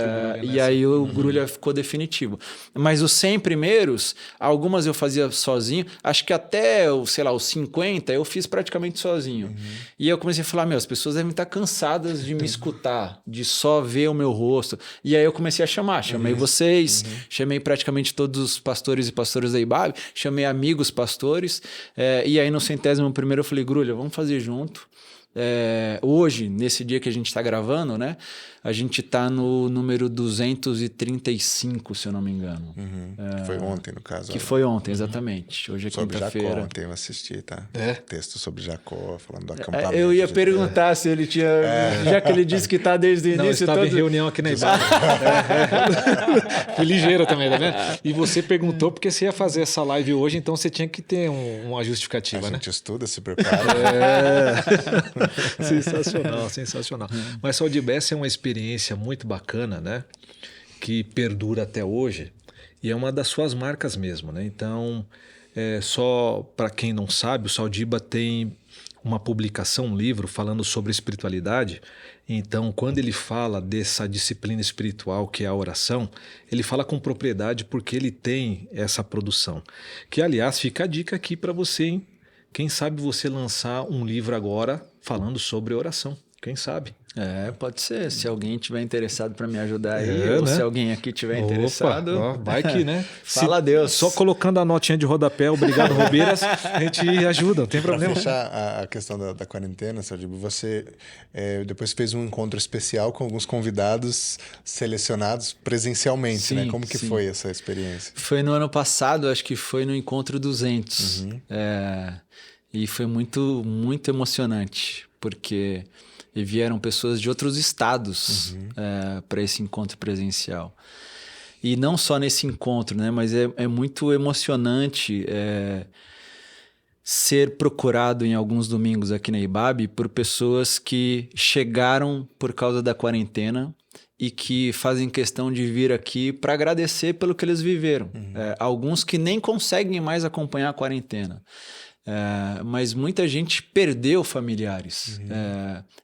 e aí o Grulha ficou definitivo. Mas os 100 primeiros, algumas eu fazia sozinho. Acho que até, os 50 eu fiz praticamente sozinho. E eu comecei a falar, as pessoas devem estar cansadas de me escutar, de só ver o meu rosto. E aí eu comecei a chamei vocês, chamei praticamente todos os pastores e pastoras da IBAB, chamei amigos pastores. E aí no 100º eu falei, Grulha, vamos fazer junto. Hoje, nesse dia que a gente está gravando, né? A gente está no número 235, se eu não me engano. Foi ontem, no caso. Que foi ontem, exatamente. Hoje é quinta-feira. Sobre Jacó, ontem eu assisti, tá? Texto sobre Jacó, falando do acampamento. Eu ia perguntar se ele tinha... Já que ele disse que está desde o início... Não, estava em reunião aqui na IBAB. Fui ligeiro também, tá vendo? E você perguntou porque você ia fazer essa live hoje, então você tinha que ter uma justificativa, né? A gente estuda, se prepara. Sensacional. Mas Saldiba, essa é uma experiência muito bacana, né? Que perdura até hoje e é uma das suas marcas mesmo, né? Então, só para quem não sabe, o Saldiba tem uma publicação, um livro falando sobre espiritualidade. Então, quando ele fala dessa disciplina espiritual que é a oração, ele fala com propriedade porque ele tem essa produção. Que, aliás, fica a dica aqui para você, hein? Quem sabe você lançar um livro agora falando sobre oração. Quem sabe? Pode ser. Se alguém tiver interessado para me ajudar aí, ou se alguém aqui tiver interessado... vai que, né? Fala a Deus. Só colocando a notinha de rodapé, obrigado, Robeiras, a gente ajuda, não tem problema. Para fechar a questão da quarentena, Saldiba, você depois fez um encontro especial com alguns convidados selecionados presencialmente, né? Como que foi essa experiência? Foi no ano passado, acho que foi no Encontro 200. E foi muito, muito emocionante, porque... E vieram pessoas de outros estados para esse encontro presencial. E não só nesse encontro, né? Mas é muito emocionante ser procurado em alguns domingos aqui na IBAB por pessoas que chegaram por causa da quarentena e que fazem questão de vir aqui para agradecer pelo que eles viveram. Alguns que nem conseguem mais acompanhar a quarentena. Mas muita gente perdeu familiares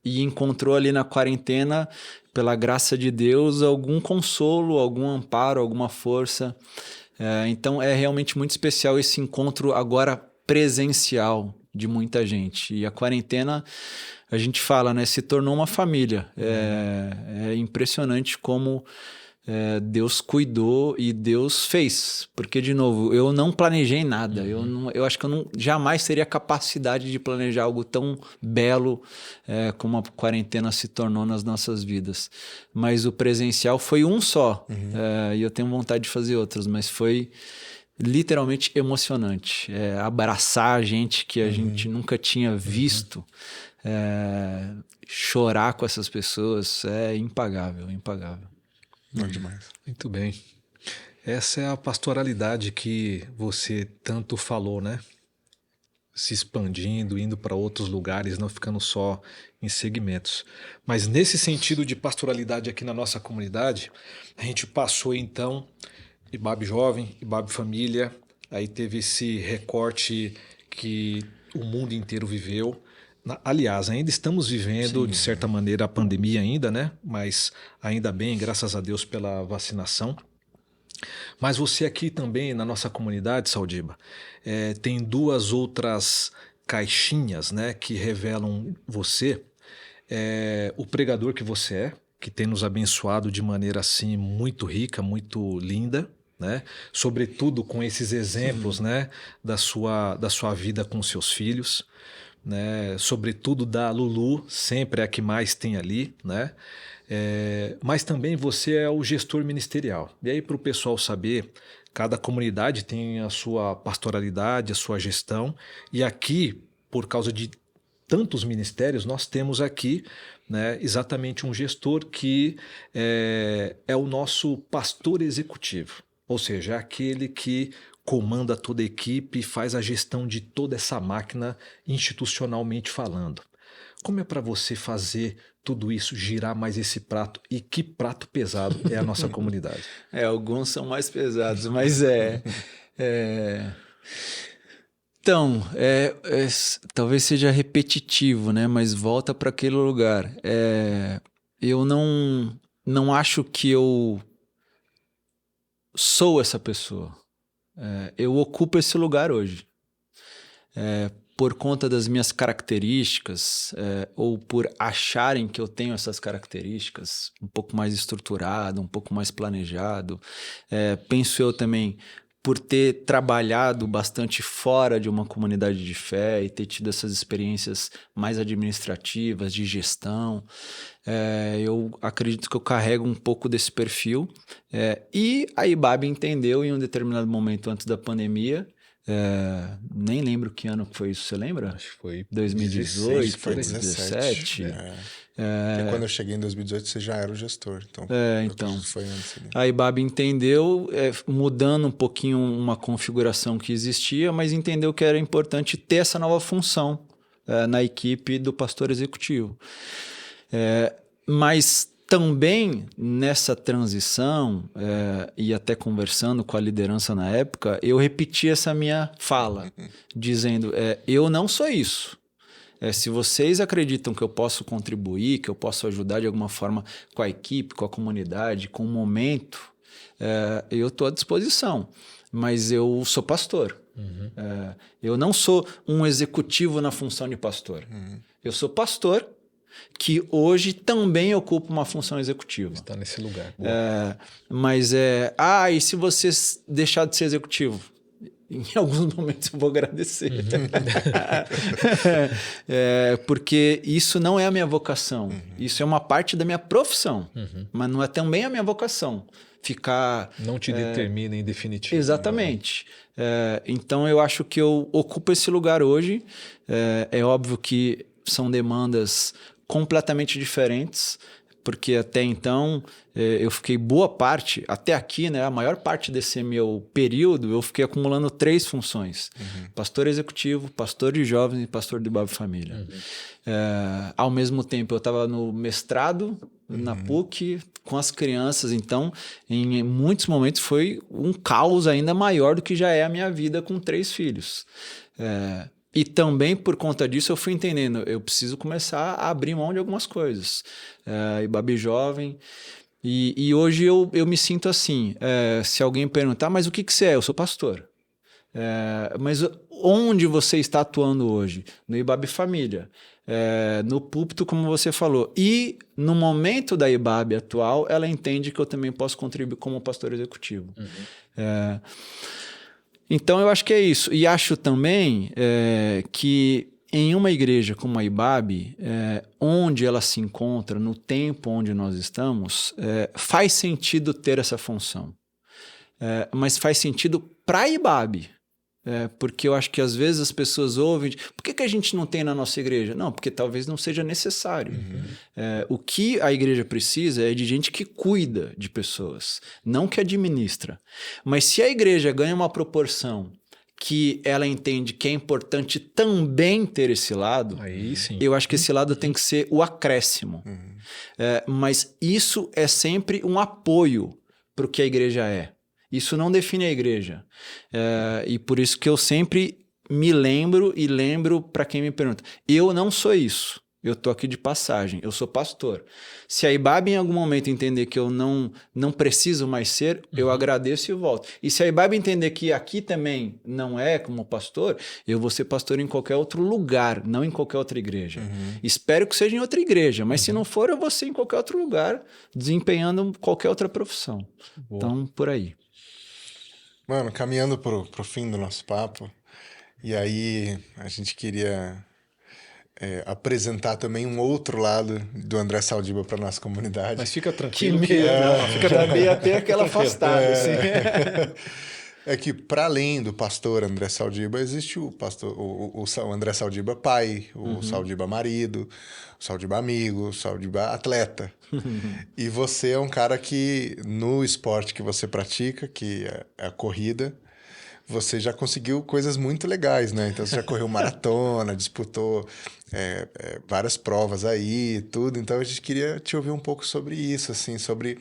e encontrou ali na quarentena, pela graça de Deus, algum consolo, algum amparo, alguma força. Então é realmente muito especial esse encontro agora presencial de muita gente. E a quarentena, a gente fala, né, se tornou uma família. É impressionante como Deus cuidou e Deus fez. Porque, de novo, eu não planejei nada. Eu acho que eu jamais teria capacidade de planejar algo tão belo como a quarentena se tornou nas nossas vidas. Mas o presencial foi um só. E eu tenho vontade de fazer outros, mas foi literalmente emocionante. Abraçar a gente que a gente nunca tinha visto. Chorar com essas pessoas é impagável, impagável. Bom demais. Muito bem. Essa é a pastoralidade que você tanto falou, né? Se expandindo, indo para outros lugares, não ficando só em segmentos. Mas nesse sentido de pastoralidade aqui na nossa comunidade, a gente passou então IBAB Jovem, IBAB Família, aí teve esse recorte que o mundo inteiro viveu. Aliás, ainda estamos vivendo, de certa maneira, a pandemia ainda, né? Mas ainda bem, graças a Deus pela vacinação. Mas você aqui também, na nossa comunidade, Saldiba, tem duas outras caixinhas, né? Que revelam você, o pregador que você é, que tem nos abençoado de maneira assim muito rica, muito linda, né? Sobretudo com esses exemplos, né? Da sua vida com seus filhos. Né, sobretudo da Lulu, sempre é a que mais tem ali, né? Mas também você é o gestor ministerial. E aí, para o pessoal saber, cada comunidade tem a sua pastoralidade, a sua gestão, e aqui, por causa de tantos ministérios, nós temos aqui, né, exatamente um gestor que é o nosso pastor executivo, ou seja, é aquele que comanda toda a equipe e faz a gestão de toda essa máquina institucionalmente falando. Como é para você fazer tudo isso, girar mais esse prato? E que prato pesado é a nossa comunidade? Alguns são mais pesados, mas Então, talvez seja repetitivo, né? Mas volta para aquele lugar. Eu não acho que eu sou essa pessoa. Eu ocupo esse lugar hoje. Por conta das minhas características, ou por acharem que eu tenho essas características, um pouco mais estruturado, um pouco mais planejado. Penso eu também, por ter trabalhado bastante fora de uma comunidade de fé e ter tido essas experiências mais administrativas, de gestão, eu acredito que eu carrego um pouco desse perfil. E a IBAB entendeu em um determinado momento antes da pandemia, nem lembro que ano foi isso, você lembra? Acho que foi 2018, foi 2017. Porque quando eu cheguei em 2018, você já era o gestor. Então. Foi antes. A IBAB entendeu, mudando um pouquinho uma configuração que existia, mas entendeu que era importante ter essa nova função na equipe do pastor executivo. Mas também nessa transição, e até conversando com a liderança na época, eu repeti essa minha fala, dizendo, eu não sou isso. Se vocês acreditam que eu posso contribuir, que eu posso ajudar de alguma forma com a equipe, com a comunidade, com o momento, eu estou à disposição. Mas eu sou pastor. Eu não sou um executivo na função de pastor. Eu sou pastor que hoje também ocupa uma função executiva. Está nesse lugar. Mas e se você deixar de ser executivo? Em alguns momentos eu vou agradecer. Porque isso não é a minha vocação. Isso é uma parte da minha profissão. Mas não é também a minha vocação. Não te determina em definitivo. Exatamente. Então eu acho que eu ocupo esse lugar hoje. É óbvio que são demandas completamente diferentes, porque até então eu fiquei boa parte, até aqui, né, a maior parte desse meu período, eu fiquei acumulando 3 funções. Pastor executivo, pastor de jovens e pastor de IBAB Família. Ao mesmo tempo, eu estava no mestrado, na PUC, com as crianças, então, em muitos momentos foi um caos ainda maior do que já é a minha vida com 3 filhos. E também, por conta disso, eu fui entendendo, eu preciso começar a abrir mão de algumas coisas. IBAB Jovem, E hoje eu me sinto assim, se alguém perguntar, mas o que você é? Eu sou pastor. Mas onde você está atuando hoje? No IBAB Família, no púlpito, como você falou. E no momento da IBAB atual, ela entende que eu também posso contribuir como pastor executivo. Então, eu acho que é isso. E acho também que em uma igreja como a IBAB, onde ela se encontra, no tempo onde nós estamos, faz sentido ter essa função. Mas faz sentido para a IBAB. Porque eu acho que às vezes as pessoas ouvem, por que a gente não tem na nossa igreja? Não, porque talvez não seja necessário. O que a igreja precisa é de gente que cuida de pessoas, não que administra. Mas se a igreja ganha uma proporção que ela entende que é importante também ter esse lado, Aí sim. eu acho que esse lado tem que ser o acréscimo. Mas isso é sempre um apoio para o que a igreja é. Isso não define a igreja. E por isso que eu sempre me lembro para quem me pergunta. Eu não sou isso. Eu estou aqui de passagem. Eu sou pastor. Se a IBAB em algum momento entender que eu não preciso mais ser, eu agradeço e volto. E se a IBAB entender que aqui também não é como pastor, eu vou ser pastor em qualquer outro lugar, não em qualquer outra igreja. Espero que seja em outra igreja, mas se não for, eu vou ser em qualquer outro lugar, desempenhando qualquer outra profissão. Boa. Então, por aí. Mano, caminhando pro fim do nosso papo, e aí a gente queria apresentar também um outro lado do André Saldiba para nossa comunidade. Mas fica Que tranquilo. medo. Já dei até aquela afastada. Assim. É que, para além do pastor André Saldiba, existe o pastor, o André Saldiba pai, o Saldiba marido, o Saldiba amigo, o Saldiba atleta. E você é um cara que, no esporte que você pratica, que é a corrida, você já conseguiu coisas muito legais, né? Então, você já correu maratona, disputou várias provas aí, tudo. Então, a gente queria te ouvir um pouco sobre isso, assim, sobre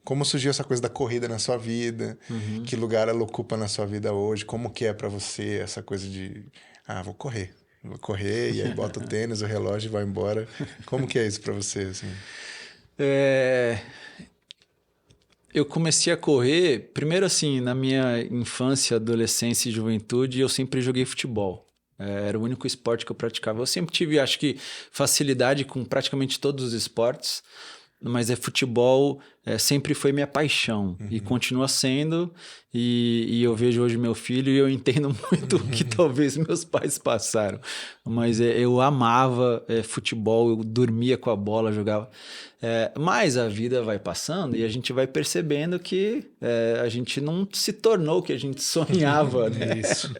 como surgiu essa coisa da corrida na sua vida, que lugar ela ocupa na sua vida hoje, como que é pra você essa coisa de, vou correr, e aí bota o tênis, o relógio e vai embora. Como que é isso pra você, assim? Eu comecei a correr, primeiro assim, na minha infância, adolescência e juventude, eu sempre joguei futebol. Era o único esporte que eu praticava. Eu sempre tive, acho que, facilidade com praticamente todos os esportes, mas futebol sempre foi minha paixão e continua sendo, e eu vejo hoje meu filho e eu entendo muito o que talvez meus pais passaram, mas eu amava futebol, eu dormia com a bola, jogava, mas a vida vai passando e a gente vai percebendo que a gente não se tornou o que a gente sonhava, né? Isso.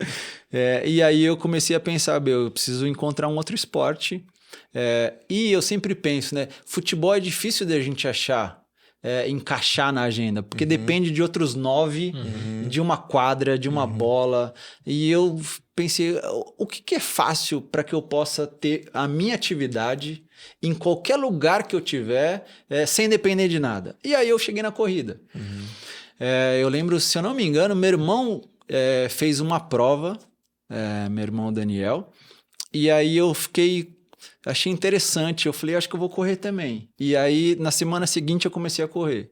E aí eu comecei a pensar, eu preciso encontrar um outro esporte. E eu sempre penso, né? Futebol é difícil de a gente achar, encaixar na agenda, porque depende de outros 9, de uma quadra, de uma bola. E eu pensei, o que é fácil para que eu possa ter a minha atividade em qualquer lugar que eu tiver, sem depender de nada? E aí eu cheguei na corrida. Eu lembro, se eu não me engano, meu irmão fez uma prova, meu irmão Daniel, e aí eu achei interessante, eu falei, acho que eu vou correr também. E aí, na semana seguinte, eu comecei a correr.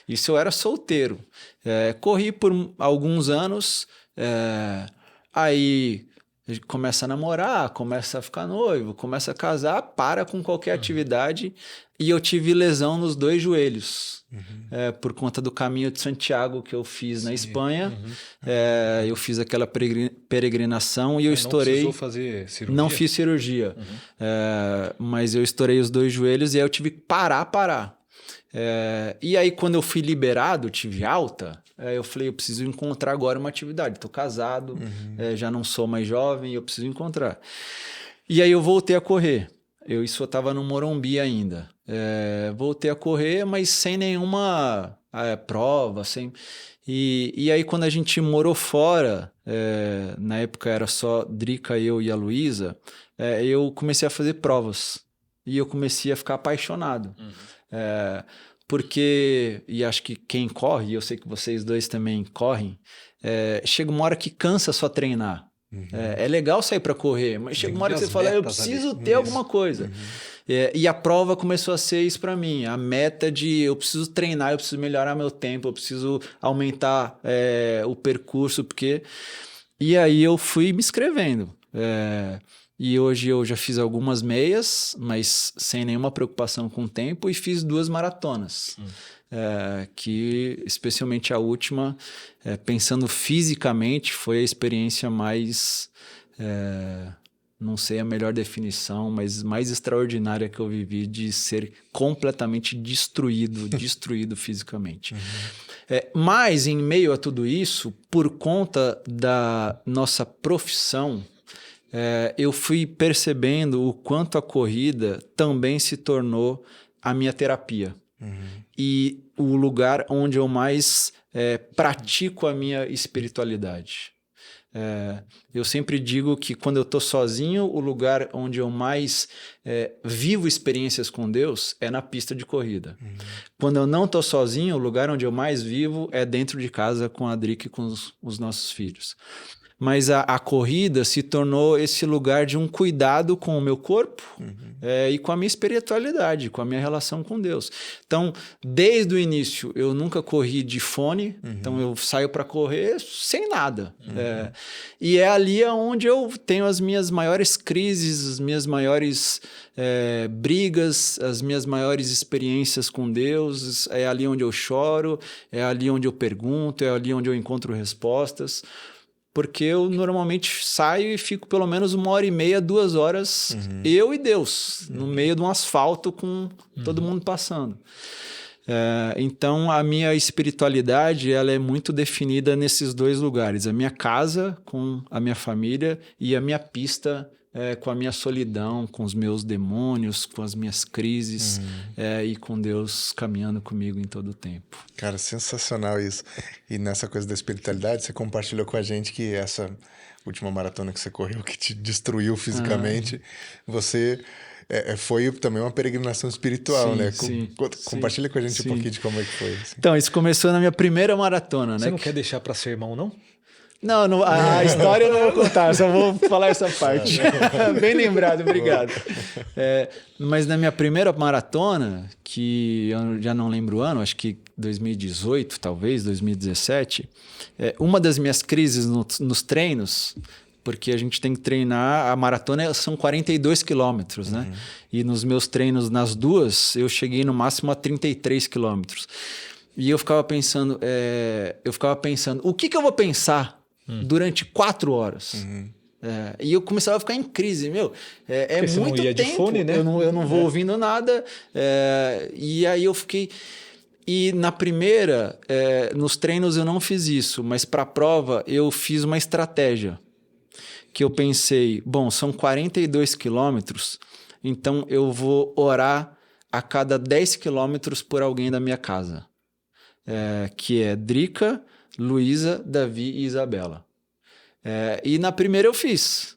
Isso eu era solteiro. Corri por alguns anos, aí começa a namorar, começa a ficar noivo, começa a casar, para com qualquer atividade. E eu tive lesão nos 2 joelhos, por conta do caminho de Santiago que eu fiz na Espanha. Eu fiz aquela peregrinação e eu estourei. Não precisou fazer cirurgia? Não fiz cirurgia, mas eu estourei os 2 joelhos e aí eu tive que parar. E aí, quando eu fui liberado, tive alta, eu falei, eu preciso encontrar agora uma atividade. Estou casado, já não sou mais jovem, eu preciso encontrar. E aí eu voltei a correr. Eu estava no Morumbi ainda. Voltei a correr, mas sem nenhuma prova. E aí, quando a gente morou fora, na época era só Drica, eu e a Luísa, eu comecei a fazer provas. E eu comecei a ficar apaixonado. Porque, e acho que quem corre, e eu sei que vocês dois também correm, chega uma hora que cansa só treinar. É legal sair para correr, mas chega uma hora que você fala, eu preciso ter alguma coisa. E a prova começou a ser isso para mim. A meta de eu preciso treinar, eu preciso melhorar meu tempo, eu preciso aumentar o percurso, porque... E aí eu fui me inscrevendo. E hoje eu já fiz algumas meias, mas sem nenhuma preocupação com o tempo, e fiz 2 maratonas. Que especialmente a última, pensando fisicamente, foi a experiência mais... não sei a melhor definição, mas mais extraordinária que eu vivi, de ser completamente destruído fisicamente. Mas, em meio a tudo isso, por conta da nossa profissão, eu fui percebendo o quanto a corrida também se tornou a minha terapia. E o lugar onde eu mais pratico a minha espiritualidade. Eu sempre digo que quando eu estou sozinho, o lugar onde eu mais vivo experiências com Deus é na pista de corrida. Quando eu não estou sozinho, o lugar onde eu mais vivo é dentro de casa com a Drica e com os nossos filhos. Mas a corrida se tornou esse lugar de um cuidado com o meu corpo e com a minha espiritualidade, com a minha relação com Deus. Então, desde o início, eu nunca corri de fone, então eu saio para correr sem nada. E é ali onde eu tenho as minhas maiores crises, as minhas maiores brigas, as minhas maiores experiências com Deus. É ali onde eu choro, é ali onde eu pergunto, é ali onde eu encontro respostas. Porque eu normalmente saio e fico pelo menos 1h30, 2 horas, eu e Deus, no meio de um asfalto com todo mundo passando. Então, a minha espiritualidade, ela é muito definida nesses 2 lugares. A minha casa com a minha família e a minha pista com a minha solidão, com os meus demônios, com as minhas crises e com Deus caminhando comigo em todo o tempo. Cara, sensacional isso. E nessa coisa da espiritualidade, você compartilhou com a gente que essa última maratona que você correu, que te destruiu fisicamente, você... foi também uma peregrinação espiritual, sim, né? Sim, Compartilha com a gente um pouquinho de como é que foi. Assim. Então, isso começou na minha primeira maratona, Você né? não quer deixar para ser irmão, não? Não, a história eu não vou contar, só vou falar essa parte. Bem lembrado, obrigado. Mas na minha primeira maratona, que eu já não lembro o ano, acho que 2018, talvez, 2017, uma das minhas crises nos treinos... Porque a gente tem que treinar, a maratona são 42 quilômetros, né? E nos meus treinos, nas 2, eu cheguei no máximo a 33 quilômetros. E eu ficava pensando, o que eu vou pensar durante 4 horas? E eu começava a ficar em crise, é muito não ia tempo, de fone, né? eu não vou ouvindo nada. E aí eu fiquei... E na primeira, nos treinos eu não fiz isso, mas para a prova eu fiz uma estratégia. Que eu pensei, bom, são 42 quilômetros, então eu vou orar a cada 10 quilômetros por alguém da minha casa, que é Drica, Luísa, Davi e Isabela. E na primeira eu fiz.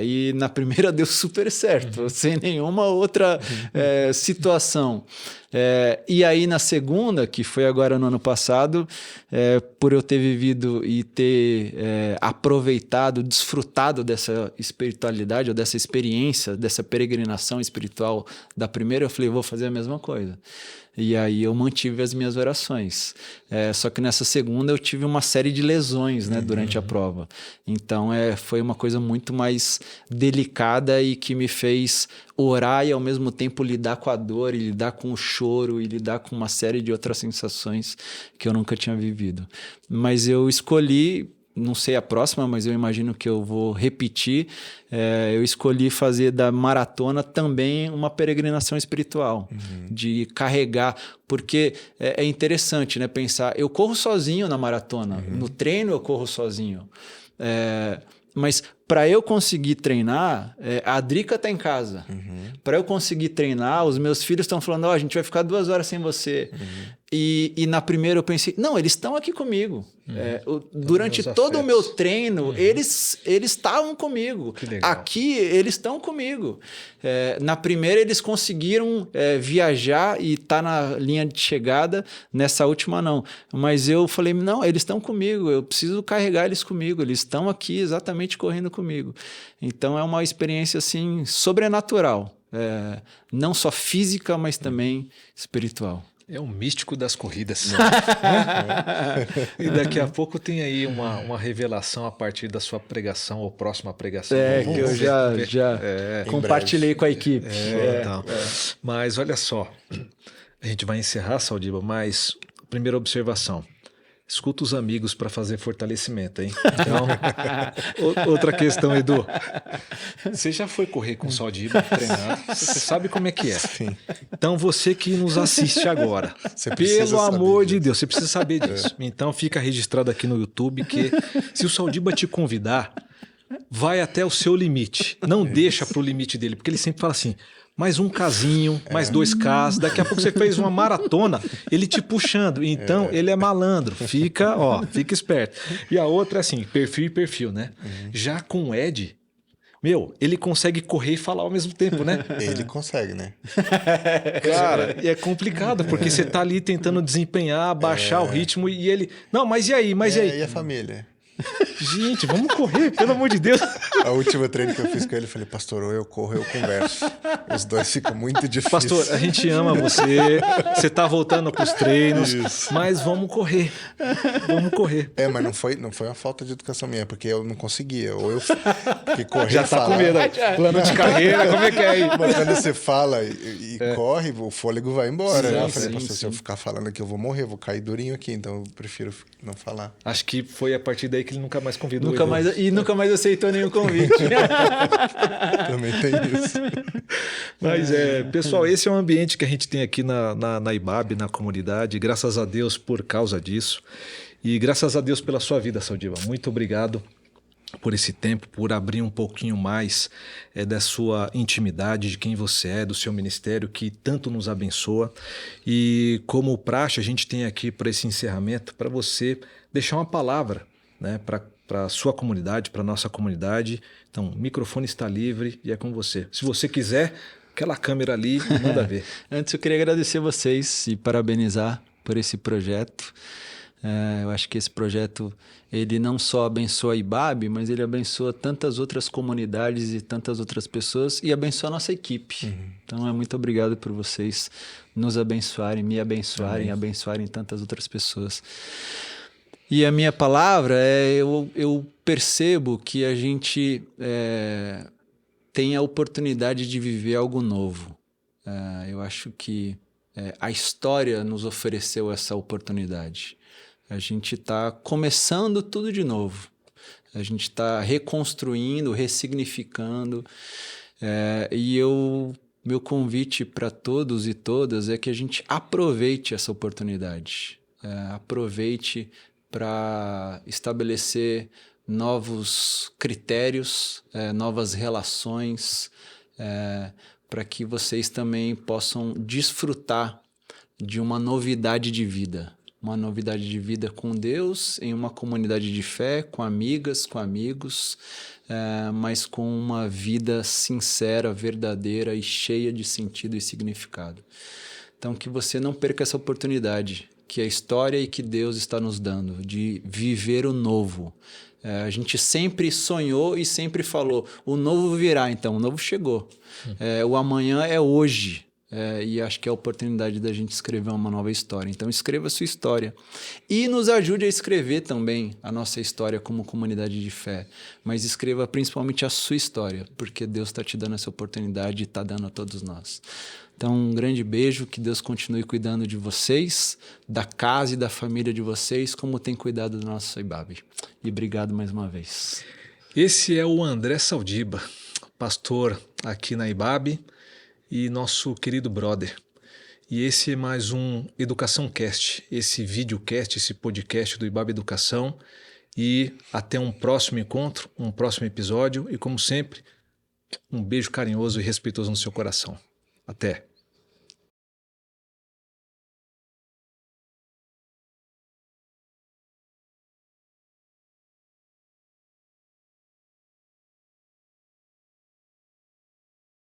E na primeira deu super certo, sem nenhuma outra situação. E aí na segunda, que foi agora no ano passado, por eu ter vivido e ter aproveitado, desfrutado dessa espiritualidade, ou dessa experiência, dessa peregrinação espiritual da primeira, eu falei, vou fazer a mesma coisa. E aí eu mantive as minhas orações. Só que nessa segunda eu tive uma série de lesões, né, durante a prova. Então foi uma coisa muito mais delicada e que me fez orar e ao mesmo tempo lidar com a dor, e lidar com o choro, e lidar com uma série de outras sensações que eu nunca tinha vivido. Mas eu escolhi... Não sei a próxima, mas eu imagino que eu vou repetir. Eu escolhi fazer da maratona também uma peregrinação espiritual, de carregar, porque é interessante, né, pensar, eu corro sozinho na maratona, no treino eu corro sozinho, mas para eu conseguir treinar, a Drica está em casa. Para eu conseguir treinar, os meus filhos estão falando, a gente vai ficar 2 horas sem você. E na primeira eu pensei, não, eles estão aqui comigo. Durante todo o meu treino, eles estavam comigo. Aqui, eles estão comigo. Na primeira, eles conseguiram viajar e estar na linha de chegada. Nessa última, não. Mas eu falei, não, eles estão comigo. Eu preciso carregar eles comigo. Eles estão aqui exatamente correndo comigo. Então, é uma experiência, assim, sobrenatural. não só física, mas também espiritual. É o místico das corridas. E daqui a pouco tem aí uma revelação a partir da sua pregação ou próxima pregação. Que eu já compartilhei com a equipe. Então. Mas olha só, a gente vai encerrar, Saldiba, mas primeira observação. Escuta os amigos para fazer fortalecimento, hein? Então, outra questão, Edu. Você já foi correr com o Saldiba, treinar? Você sabe como é que é. Sim. Então, você que nos assiste agora, pelo amor de Deus, você precisa saber disso. Então, fica registrado aqui no YouTube que se o Saldiba te convidar, vai até o seu limite. Não deixa para o limite dele, porque ele sempre fala assim... Mais um casinho, mais 2Ks. Daqui a pouco você fez uma maratona, ele te puxando. Então, ele é malandro. Fica esperto. E a outra é assim, perfil e perfil, né? Já com o Ed, ele consegue correr e falar ao mesmo tempo, né? Ele consegue, né? Cara, é complicado, porque você tá ali tentando desempenhar, baixar o ritmo e ele... Não, mas e aí? Mas e aí? E a família? Gente, vamos correr, pelo amor de Deus. A última treino que eu fiz com ele, eu falei, pastor, ou eu corro ou eu converso. Os dois ficam muito difíceis. Pastor, a gente ama você, você tá voltando pros treinos, mas vamos correr. Vamos correr. Mas não foi uma falta de educação minha, porque eu não conseguia. Ou eu porque correr já tá com medo. Plano de carreira, como é que é aí? Mas quando você fala e corre, o fôlego vai embora. Eu falei, pastor, se eu ficar falando aqui, eu vou morrer, vou cair durinho aqui, então eu prefiro não falar. Acho que foi a partir daí que ele nunca mais convidou. Nunca mais aceitou nenhum convite. Também tem isso. Mas pessoal, esse é um ambiente que a gente tem aqui na IBAB, na comunidade. Graças a Deus por causa disso. E graças a Deus pela sua vida, Saldiba. Muito obrigado por esse tempo, por abrir um pouquinho mais da sua intimidade, de quem você é, do seu ministério, que tanto nos abençoa. E como praxe, a gente tem aqui para esse encerramento, para você deixar uma palavra, né, para a sua comunidade, para a nossa comunidade. Então, o microfone está livre e é com você. Se você quiser, aquela câmera ali, manda ver. Antes, eu queria agradecer vocês e parabenizar por esse projeto. Eu acho que esse projeto, ele não só abençoa a IBAB, mas ele abençoa tantas outras comunidades e tantas outras pessoas e abençoa a nossa equipe. Então, muito obrigado por vocês nos abençoarem, me abençoarem, abençoarem tantas outras pessoas. E a minha palavra eu percebo que a gente tem a oportunidade de viver algo novo. Eu acho que a história nos ofereceu essa oportunidade. A gente está começando tudo de novo. A gente está reconstruindo, ressignificando. Meu convite para todos e todas é que a gente aproveite essa oportunidade. Aproveite para estabelecer novos critérios, novas relações, para que vocês também possam desfrutar de uma novidade de vida. Uma novidade de vida com Deus, em uma comunidade de fé, com amigas, com amigos, mas com uma vida sincera, verdadeira e cheia de sentido e significado. Então, que você não perca essa oportunidade, que a história e que Deus está nos dando, de viver o novo. A gente sempre sonhou e sempre falou, o novo virá, então o novo chegou. O amanhã é hoje. E acho que é a oportunidade da gente escrever uma nova história. Então escreva a sua história. E nos ajude a escrever também a nossa história como comunidade de fé. Mas escreva principalmente a sua história, porque Deus está te dando essa oportunidade e está dando a todos nós. Então, um grande beijo, que Deus continue cuidando de vocês, da casa e da família de vocês, como tem cuidado do nosso IBAB. E obrigado mais uma vez. Esse é o André Saldiba, pastor aqui na IBAB e nosso querido brother. E esse é mais um Educação Cast, esse videocast, esse podcast do IBAB Educação. E até um próximo encontro, um próximo episódio. E como sempre, um beijo carinhoso e respeitoso no seu coração. Até!